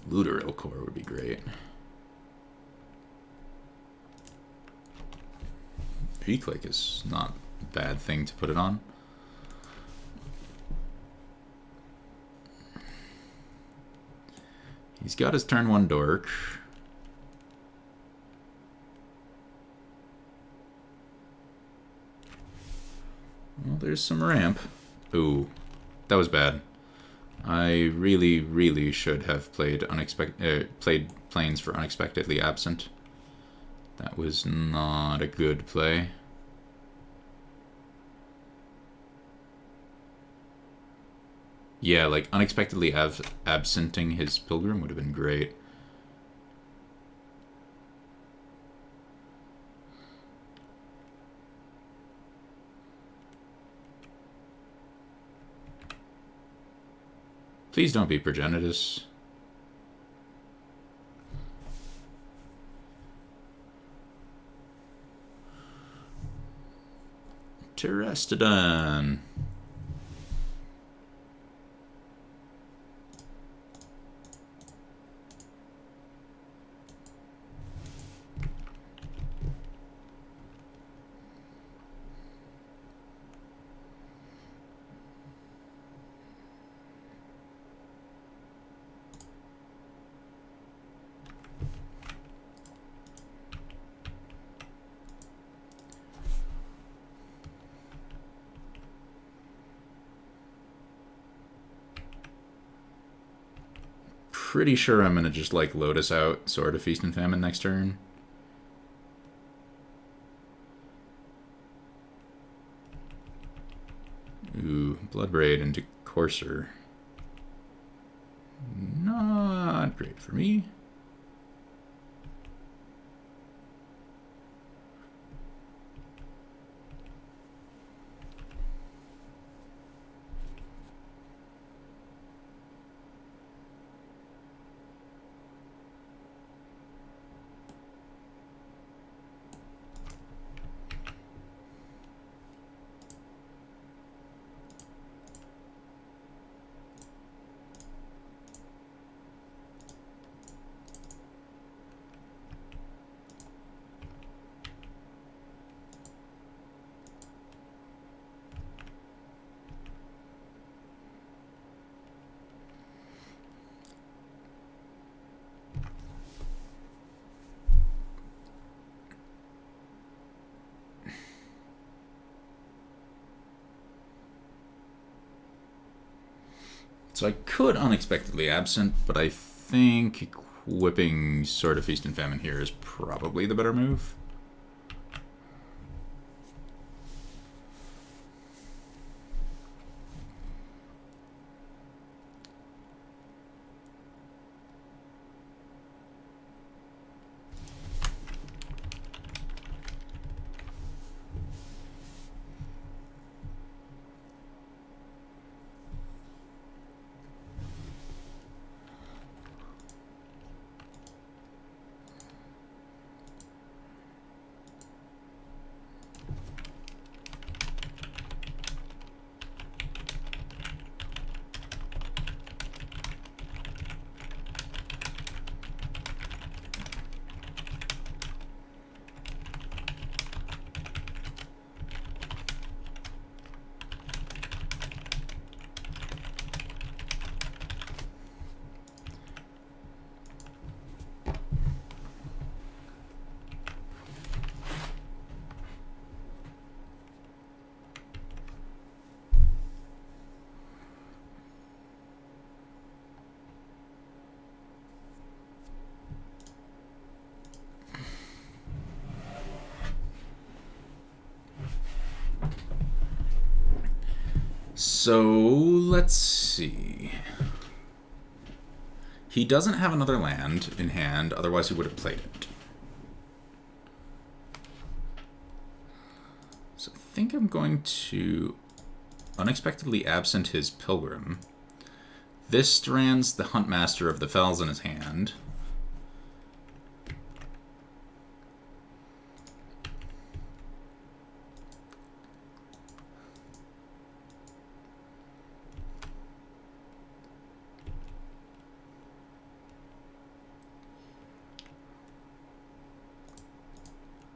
Looter Ilcore would be great. E-Click is not a bad thing to put it on. He's got his turn 1 dork. Well, there's some ramp. Ooh, that was bad. I really, really should have played Plains for Unexpectedly Absent. That was not a good play. Yeah, like unexpectedly absenting his pilgrim would have been great. Please don't be Progenitus. Terestodon. Pretty sure I'm gonna just like Lotus out Sword of Feast and Famine next turn. Ooh, Bloodbraid into Courser. Not great for me. So I could unexpectedly absent, but I think equipping Sword of Feast and Famine here is probably the better move. So let's see. He doesn't have another land in hand, otherwise he would have played it. So I think I'm going to unexpectedly absent his Pilgrim. This strands the Huntmaster of the Fells in his hand.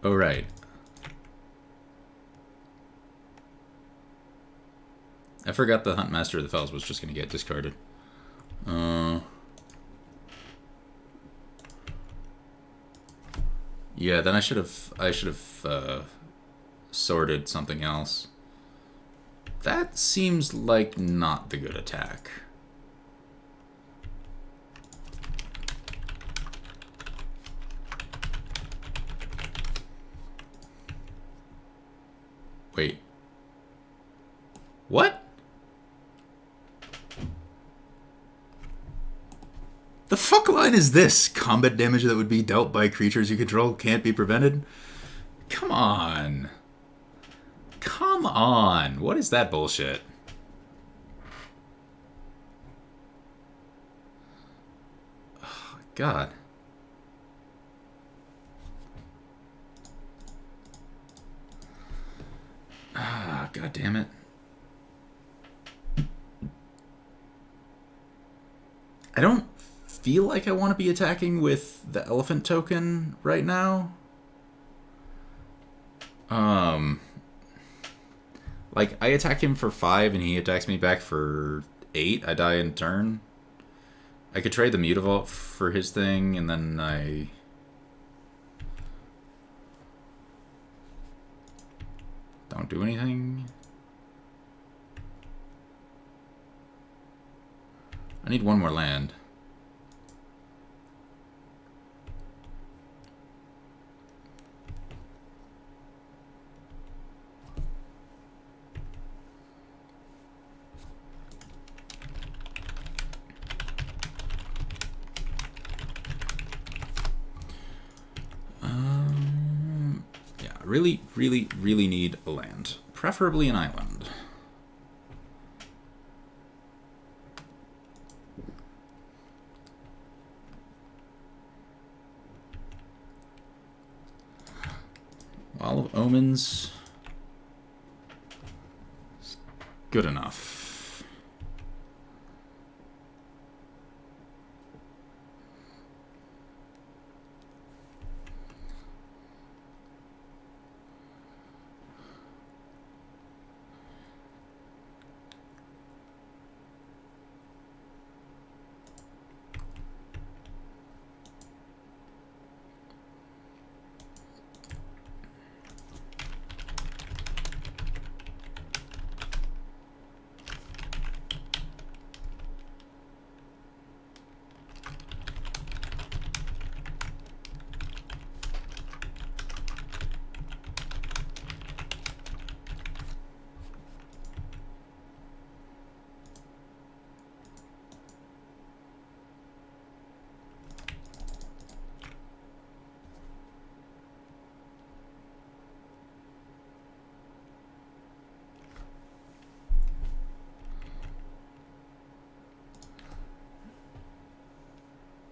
Oh, right. I forgot the Huntmaster of the Fells was just going to get discarded. Yeah, then I should have sorted something else. That seems like not the good attack. Wait. What? The fuck line is this? Combat damage that would be dealt by creatures you control can't be prevented? Come on. Come on. What is that bullshit? Oh, God. Ah, God damn it. I don't feel like I want to be attacking with the elephant token right now. Like, I attack him for 5 and he attacks me back for 8. I die in turn. I could trade the Mutavault for his thing, and then I don't do anything. I need one more land. Yeah, really, really, really need a land. Preferably an island. Wall of Omens. Good enough.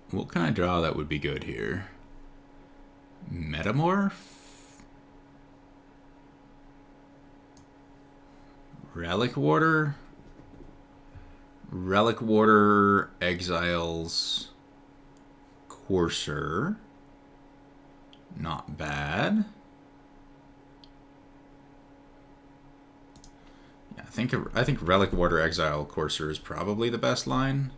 What can I draw that would be good here? Metamorph? Relic Warder? Relic Warder exiles Courser. Not bad. Yeah, I think Relic Warder exile Courser is probably the best line.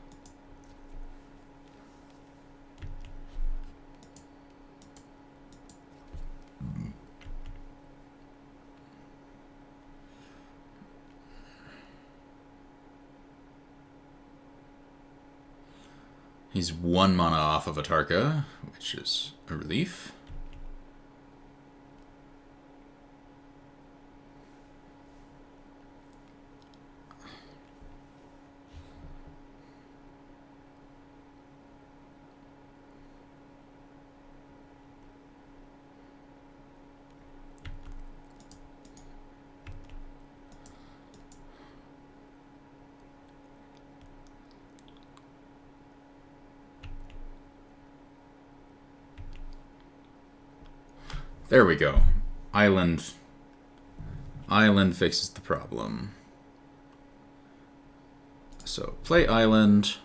He's 1 mana off of Atarka, which is a relief. There we go. Island. Island fixes the problem. So, play Island.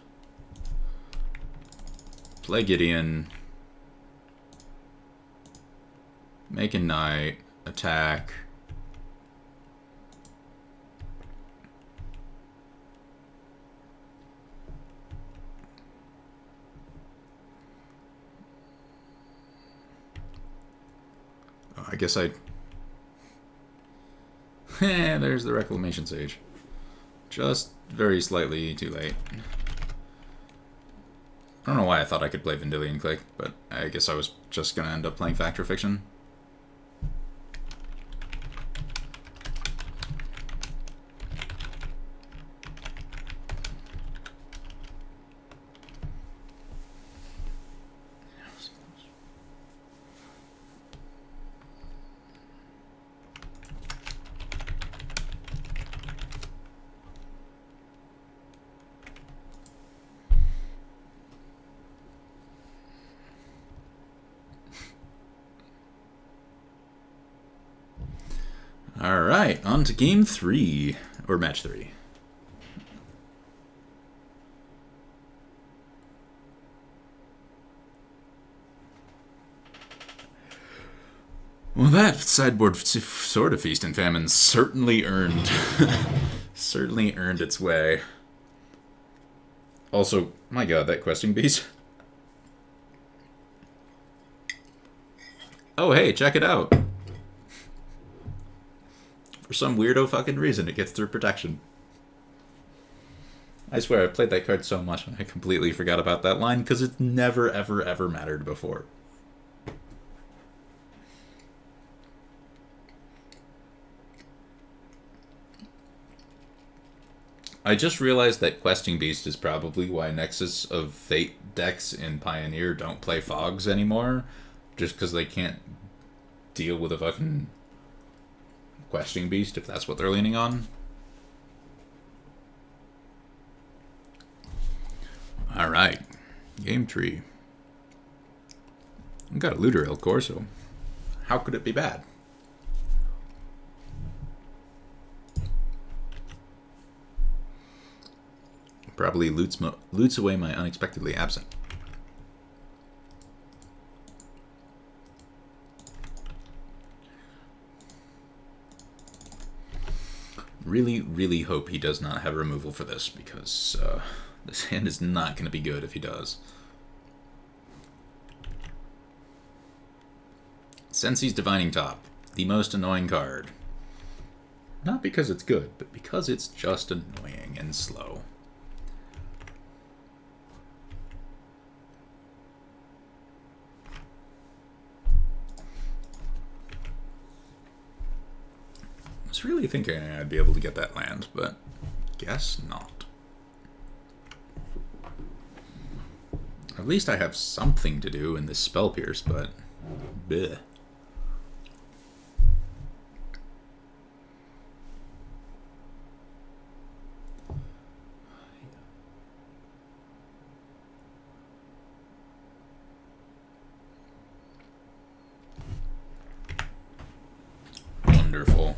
Play Gideon. Make a knight. Attack. I guess there's the Reclamation Sage. Just very slightly too late. I don't know why I thought I could play Vendilion Clique, but I guess I was just going to end up playing Fact or Fiction. Alright, on to game 3. Or match 3. Well, that sideboard Sword of Feast and Famine certainly earned its way. Also, my god, that questing beast. Oh hey, check it out. For some weirdo fucking reason, it gets through protection. I swear, I've played that card so much I completely forgot about that line because it's never, ever, ever mattered before. I just realized that Questing Beast is probably why Nexus of Fate decks in Pioneer don't play Fogs anymore. Just because they can't deal with a fucking Questing Beast, if that's what they're leaning on. Alright. Game 3. I've got a Looter Elcor, so how could it be bad? Probably loots away my Unexpectedly Absent. Really, really hope he does not have removal for this, because this hand is not going to be good if he does. Sensei's Divining Top, the most annoying card. Not because it's good, but because it's just annoying and slow. I was really thinking I'd be able to get that land, but guess not. At least I have something to do in this Spell Pierce, but bleh. Wonderful.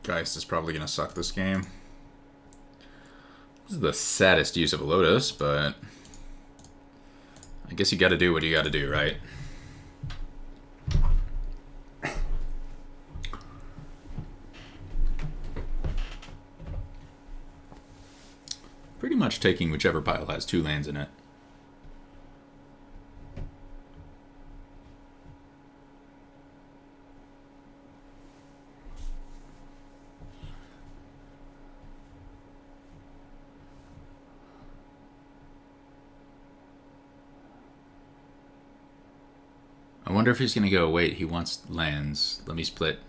Geist is probably going to suck this game. This is the saddest use of a Lotus, but I guess you gotta do what you gotta do, right? Pretty much taking whichever pile has 2 lands in it. I wonder if he's going to go, wait, he wants lands. Let me split.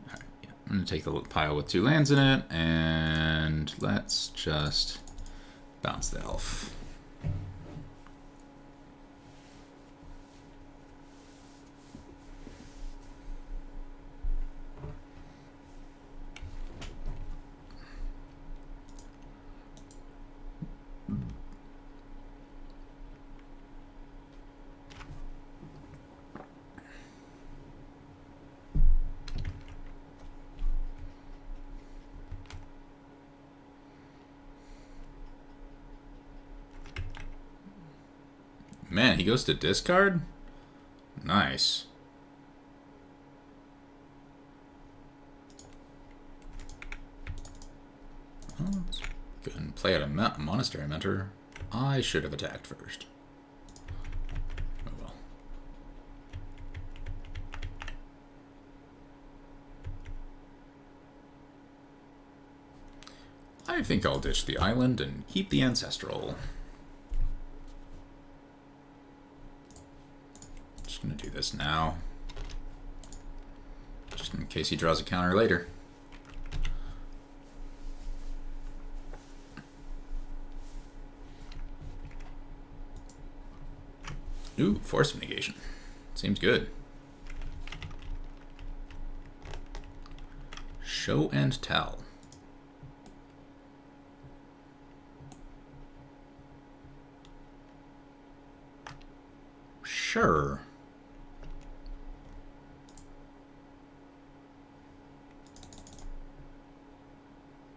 Alright, yeah. I'm going to take the pile with 2 lands in it, and let's just bounce the elf. Man, he goes to discard? Nice. let's go ahead and play out a monastery mentor. I should have attacked first. Oh well. I think I'll ditch the island and keep the ancestral. Just gonna do this now. Just in case he draws a counter later. Ooh, force of negation. Seems good. Show and tell. Sure.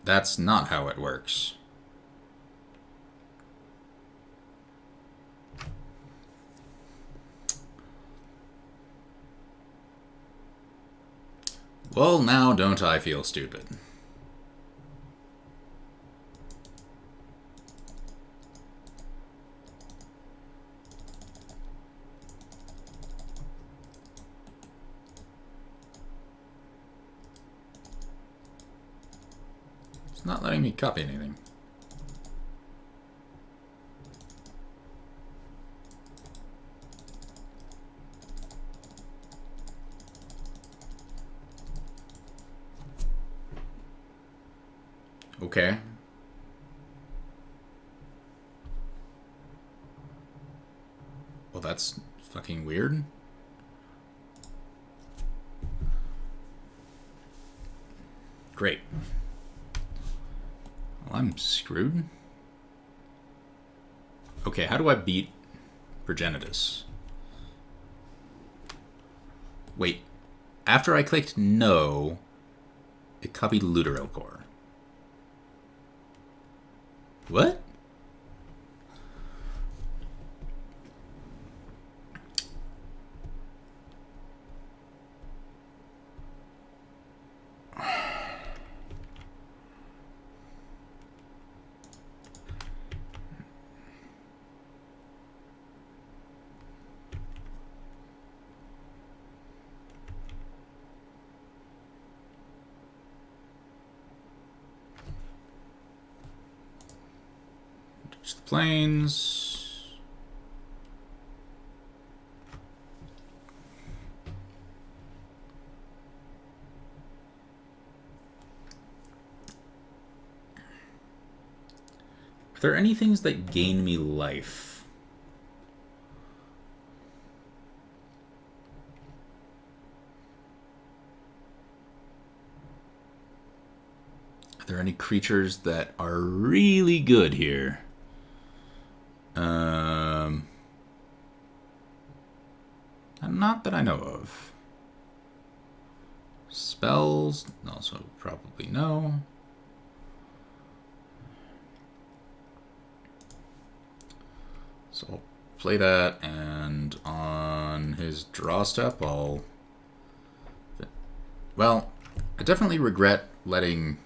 That's not how it works. Well, now don't I feel stupid. It's not letting me copy anything. Okay. Well, that's fucking weird. Great. Well, I'm screwed. Okay, how do I beat Progenitus? Wait. After I clicked no, it copied Lutheril Core. What? Touch the planes. Are there any things that gain me life? Are there any creatures that are really good here? Not that I know of. Spells, also probably no. So I'll play that, and on his draw step, I'll... Well, I definitely regret letting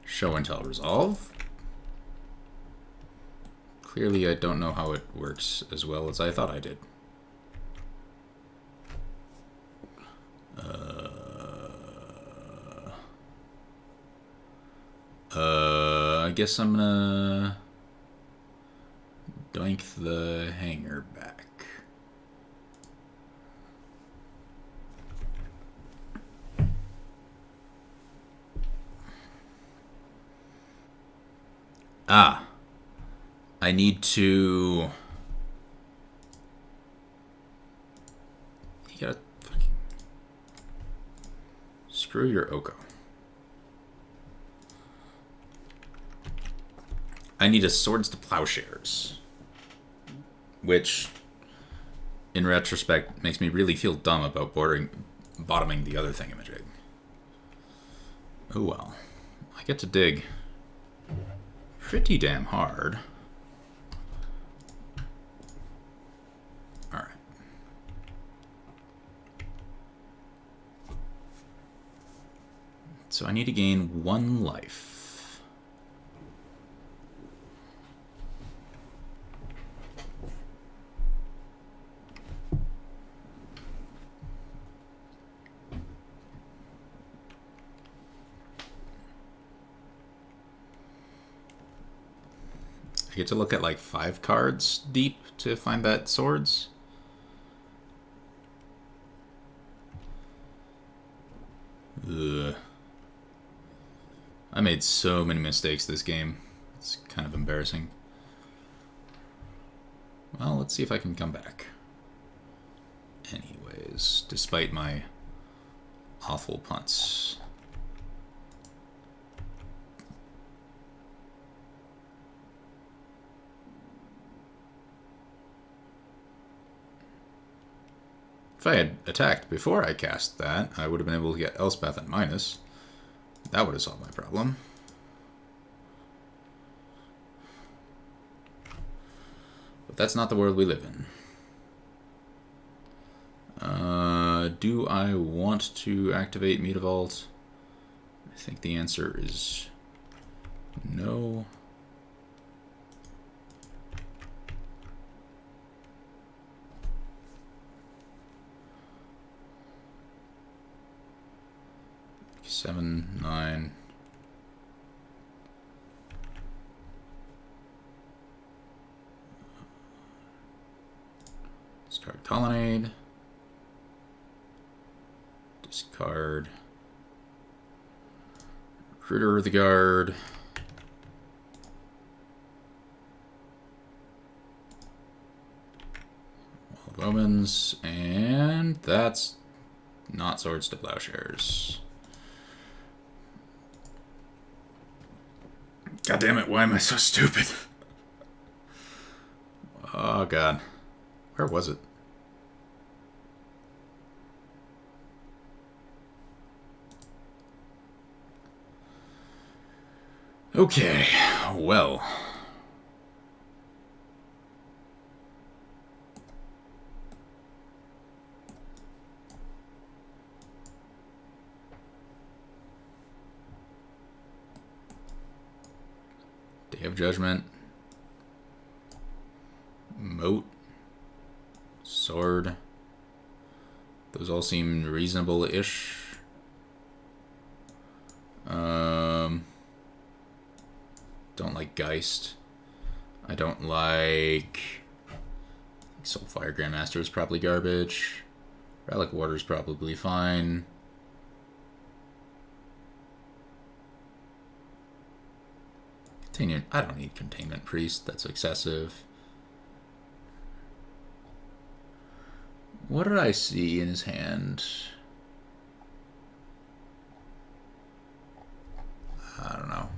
Show and Tell resolve. Clearly, I don't know how it works as well as I thought I did. I guess I'm gonna doink the hanger back. Ah. I need to... You gotta fucking... Screw your Oko. I need a Swords to Plowshares. Which, in retrospect, makes me really feel dumb about bottoming the other thingamajig. Oh well. I get to dig pretty damn hard. Alright. So I need to gain 1 life. get to look at like 5 cards deep to find that swords. Ugh. I made so many mistakes this game. It's kind of embarrassing. Well, let's see if I can come back. Anyways, despite my awful punts. If I had attacked before I cast that, I would have been able to get Elspeth at minus. That would have solved my problem. But that's not the world we live in. Do I want to activate Mutavault? I think the answer is no. Seven, 9. Discard Colonnade. Discard Recruiter of the Guard. Wall of Omens. And that's not Swords to Plowshares. God damn it, why am I so stupid? Oh god. Where was it? Okay, well. Day of Judgment. Moat. Sword. Those all seem reasonable-ish. Don't like Geist. I don't like... Soulfire Grandmaster is probably garbage. Relic Water is probably fine. Containment. I don't need Containment Priest. That's excessive. What did I see in his hand? I don't know.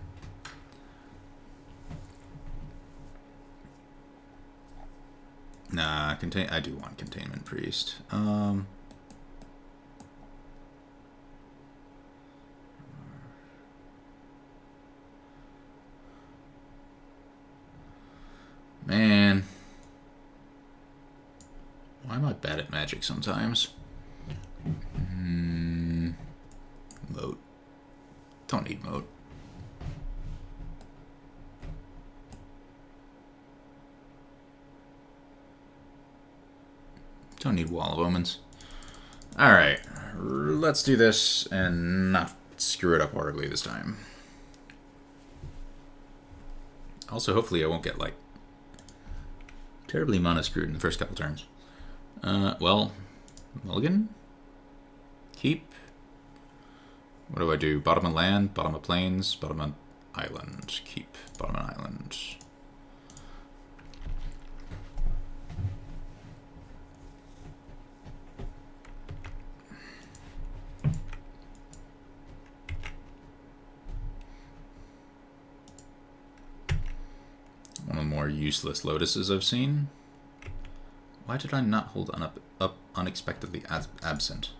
Nah, I do want Containment Priest. Man. Why am I bad at Magic sometimes? Moat. Don't need Moat. Don't need Wall of Omens. Alright, let's do this and not screw it up horribly this time. Also, hopefully I won't get, like, terribly mana screwed in the first couple turns. Well, Mulligan? Keep? What do I do? Bottom of land, bottom of plains, bottom of island. Keep, bottom of island. One of the more useless lotuses I've seen. Why did I not hold up unexpectedly absent?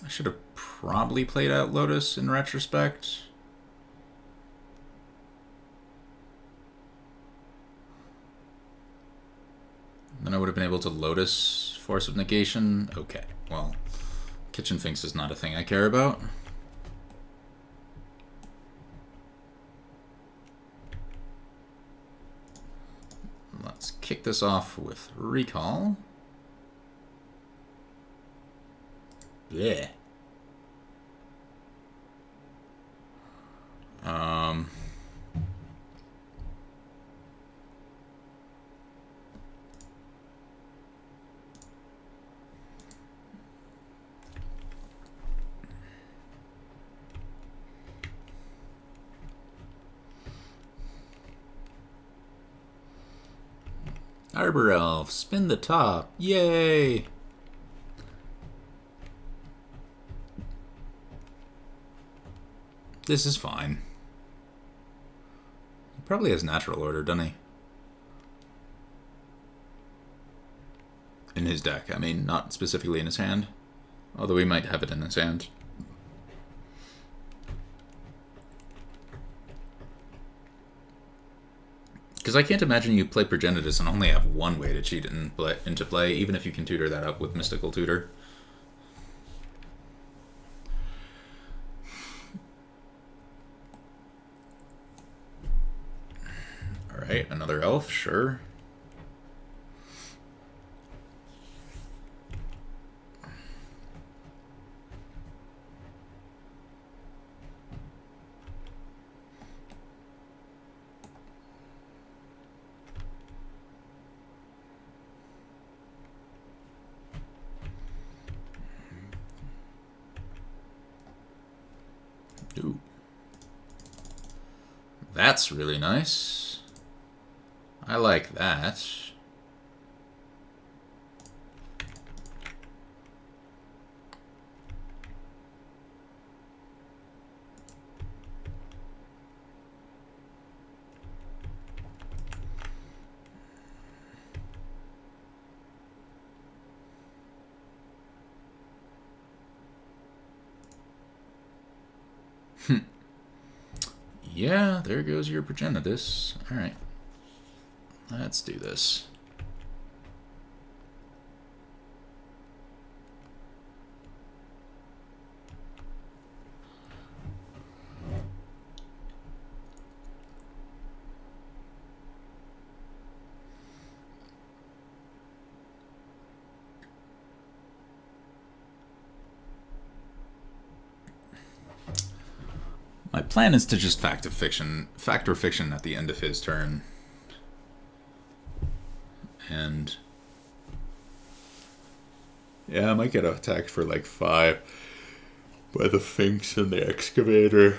I should have probably played out Lotus in retrospect. Then I would have been able to Lotus Force of Negation. Okay, well, Kitchen Finks is not a thing I care about. Let's kick this off with Recall. Yeah. Arbor Elf, spin the top. Yay! This is fine. He probably has natural order, doesn't he? In his deck, I mean, not specifically in his hand. Although he might have it in his hand. Because I can't imagine you play Progenitus and only have one way to cheat into play, even if you can tutor that up with Mystical Tutor. Alright, another elf, sure. Ooh. That's really nice. I like that. Yeah, there goes your Progenitus. Alright. Let's do this. My plan is to just factor fiction at the end of his turn. And yeah, I might get attacked for like 5 by the Finks and the Excavator.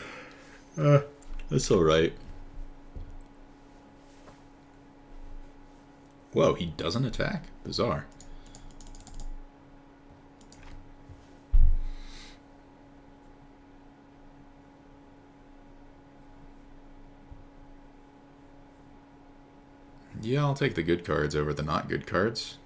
That's alright. Whoa, he doesn't attack? Bizarre. Yeah, I'll take the good cards over the not good cards.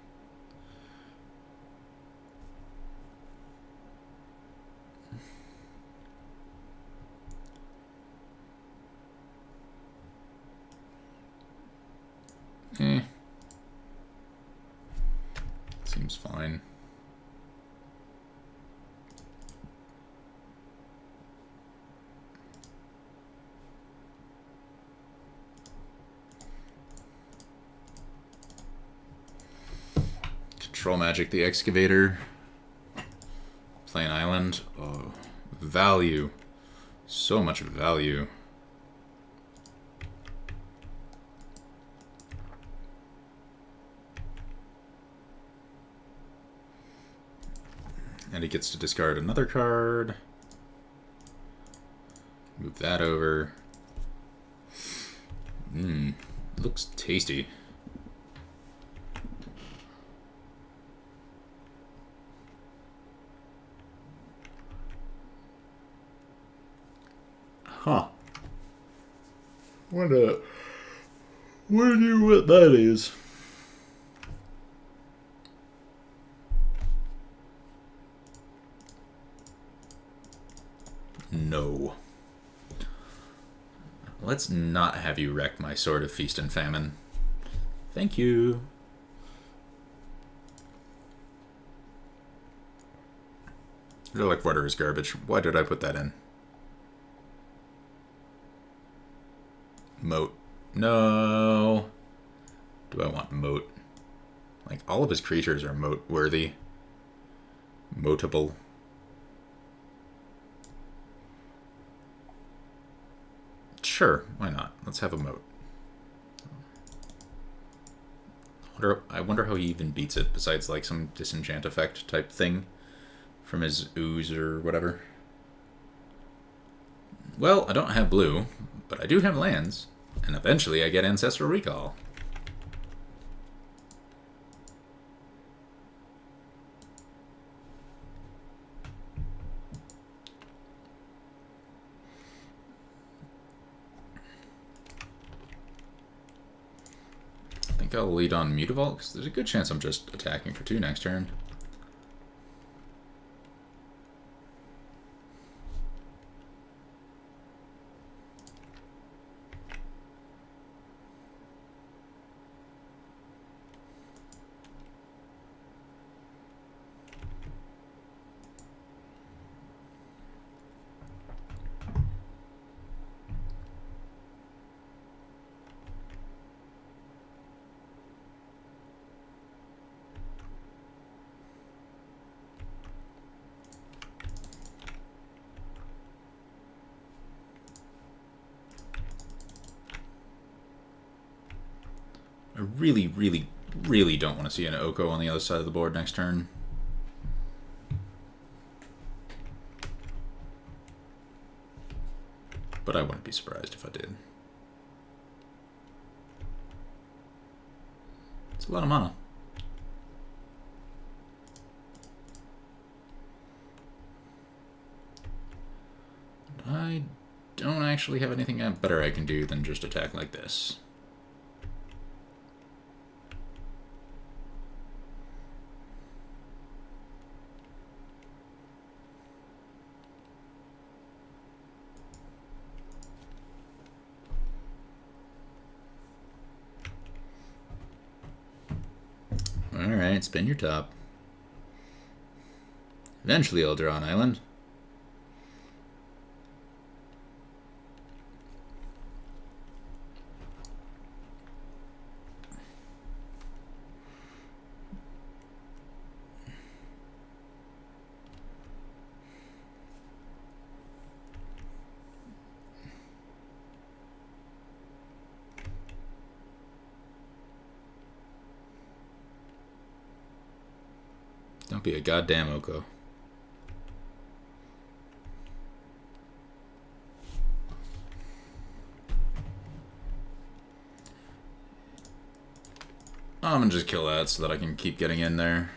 Seems fine. Control Magic the Excavator. Play an island. Oh, value. So much value. And he gets to discard another card. Move that over. Looks tasty. Huh. Wonder what that is. No. Let's not have you wreck my Sword of Feast and Famine. Thank you. Relic water is garbage. Why did I put that in? Moat. No. Do I want moat? Like, all of his creatures are moat worthy. Moatable. Sure, why not? Let's have a moat. I wonder how he even beats it, besides like some disenchant effect type thing from his ooze or whatever. Well, I don't have blue, but I do have lands, and eventually I get Ancestral Recall. I think I'll lead on Mutavault, because there's a good chance I'm just attacking for 2 next turn. I really, really, really don't want to see an Oko on the other side of the board next turn. But I wouldn't be surprised if I did. It's a lot of mana. I don't actually have anything better I can do than just attack like this. Alright, spin your top. Eventually I'll draw an island. Don't be a goddamn Oko. I'm gonna just kill that so that I can keep getting in there.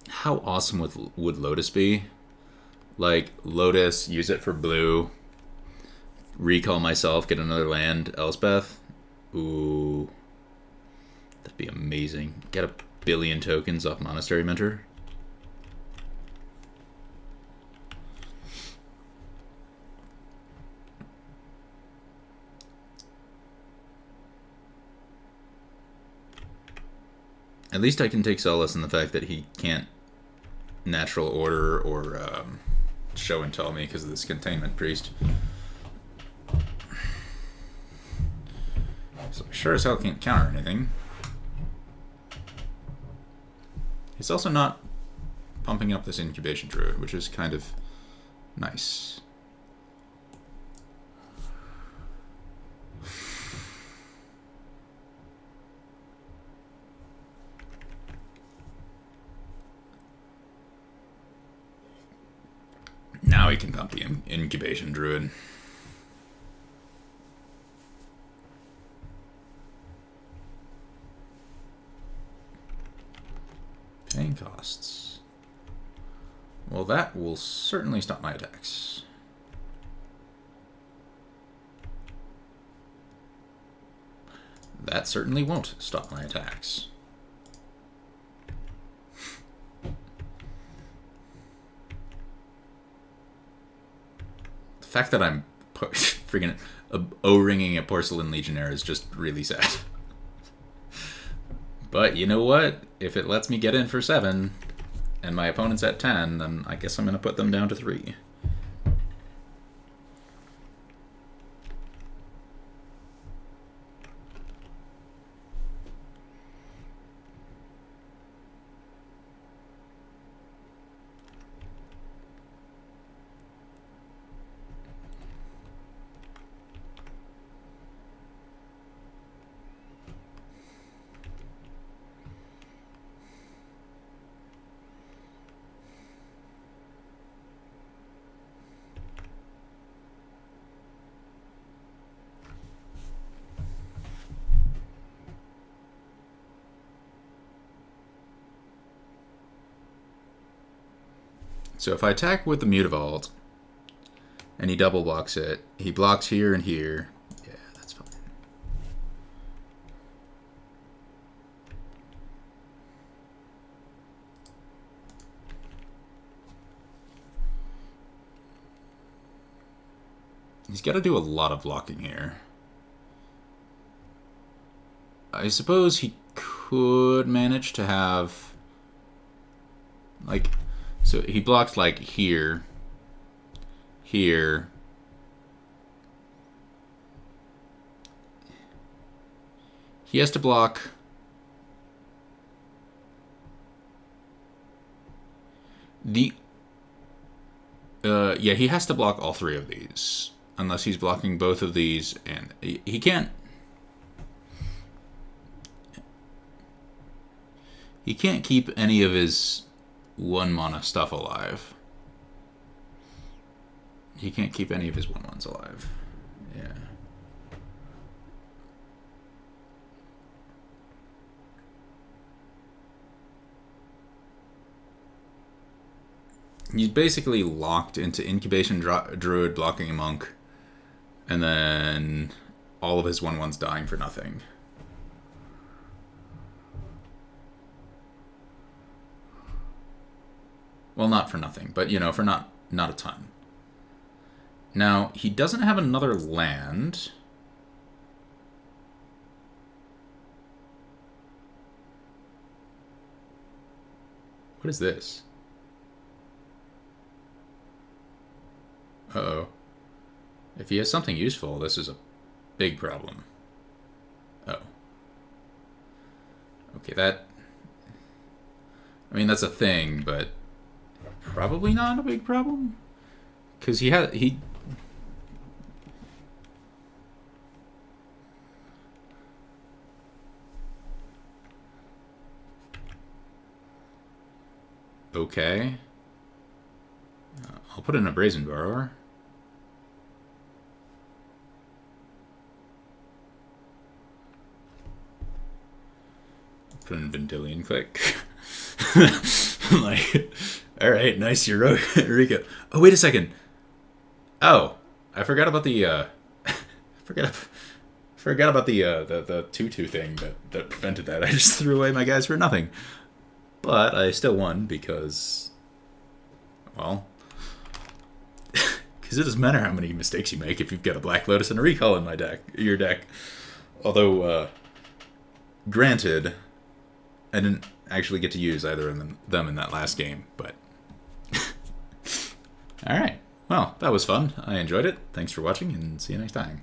How awesome would Lotus be? Like, Lotus, use it for blue, recall myself, get another land, Elspeth. Ooh. That'd be amazing. Get 1 billion tokens off Monastery Mentor. At least I can take solace in the fact that he can't natural order or show and tell me because of this Containment Priest. So sure as hell can't counter anything. He's also not pumping up this Incubation Druid, which is kind of nice. Now he can pump the Incubation Druid. Paying costs. Well, that will certainly stop my attacks. that certainly won't stop my attacks. The fact that I'm freaking O-ringing a Porcelain Legionnaire is just really sad. But you know what? If it lets me get in for 7, and my opponent's at 10, then I guess I'm going to put them down to 3. So if I attack with the Mutavault, and he double blocks it, he blocks here and here. Yeah, that's fine. He's got to do a lot of blocking here. I suppose he could manage to have, like, so he blocks like here, here. He has to block the, yeah, he has to block all 3 of these. Unless he's blocking both of these, and he can't. He can't keep any of his 1 mana stuff alive. He can't keep any of his 1/1s alive. Yeah. He's basically locked into Incubation Druid blocking a monk, and then all of his 1/1s dying for nothing. Well, not for nothing, but, you know, for not a ton. Now, he doesn't have another land. What is this? Uh-oh. If he has something useful, this is a big problem. Oh. Okay, that... I mean, that's a thing, but... probably not a big problem, because he okay. I'll put in a Brazen Borrower. Put in Vendilion Click. Like, all right, nice Eureka. Oh, wait a second. Oh, I forgot about the forgot about the 2/2 thing that prevented that. I just threw away my guys for nothing. But I still won because, well, because it doesn't matter how many mistakes you make if you've got a Black Lotus and a Recall in your deck. Although, granted, I didn't actually get to use either of them in that last game, but... Alright, well, that was fun. I enjoyed it. Thanks for watching, and see you next time.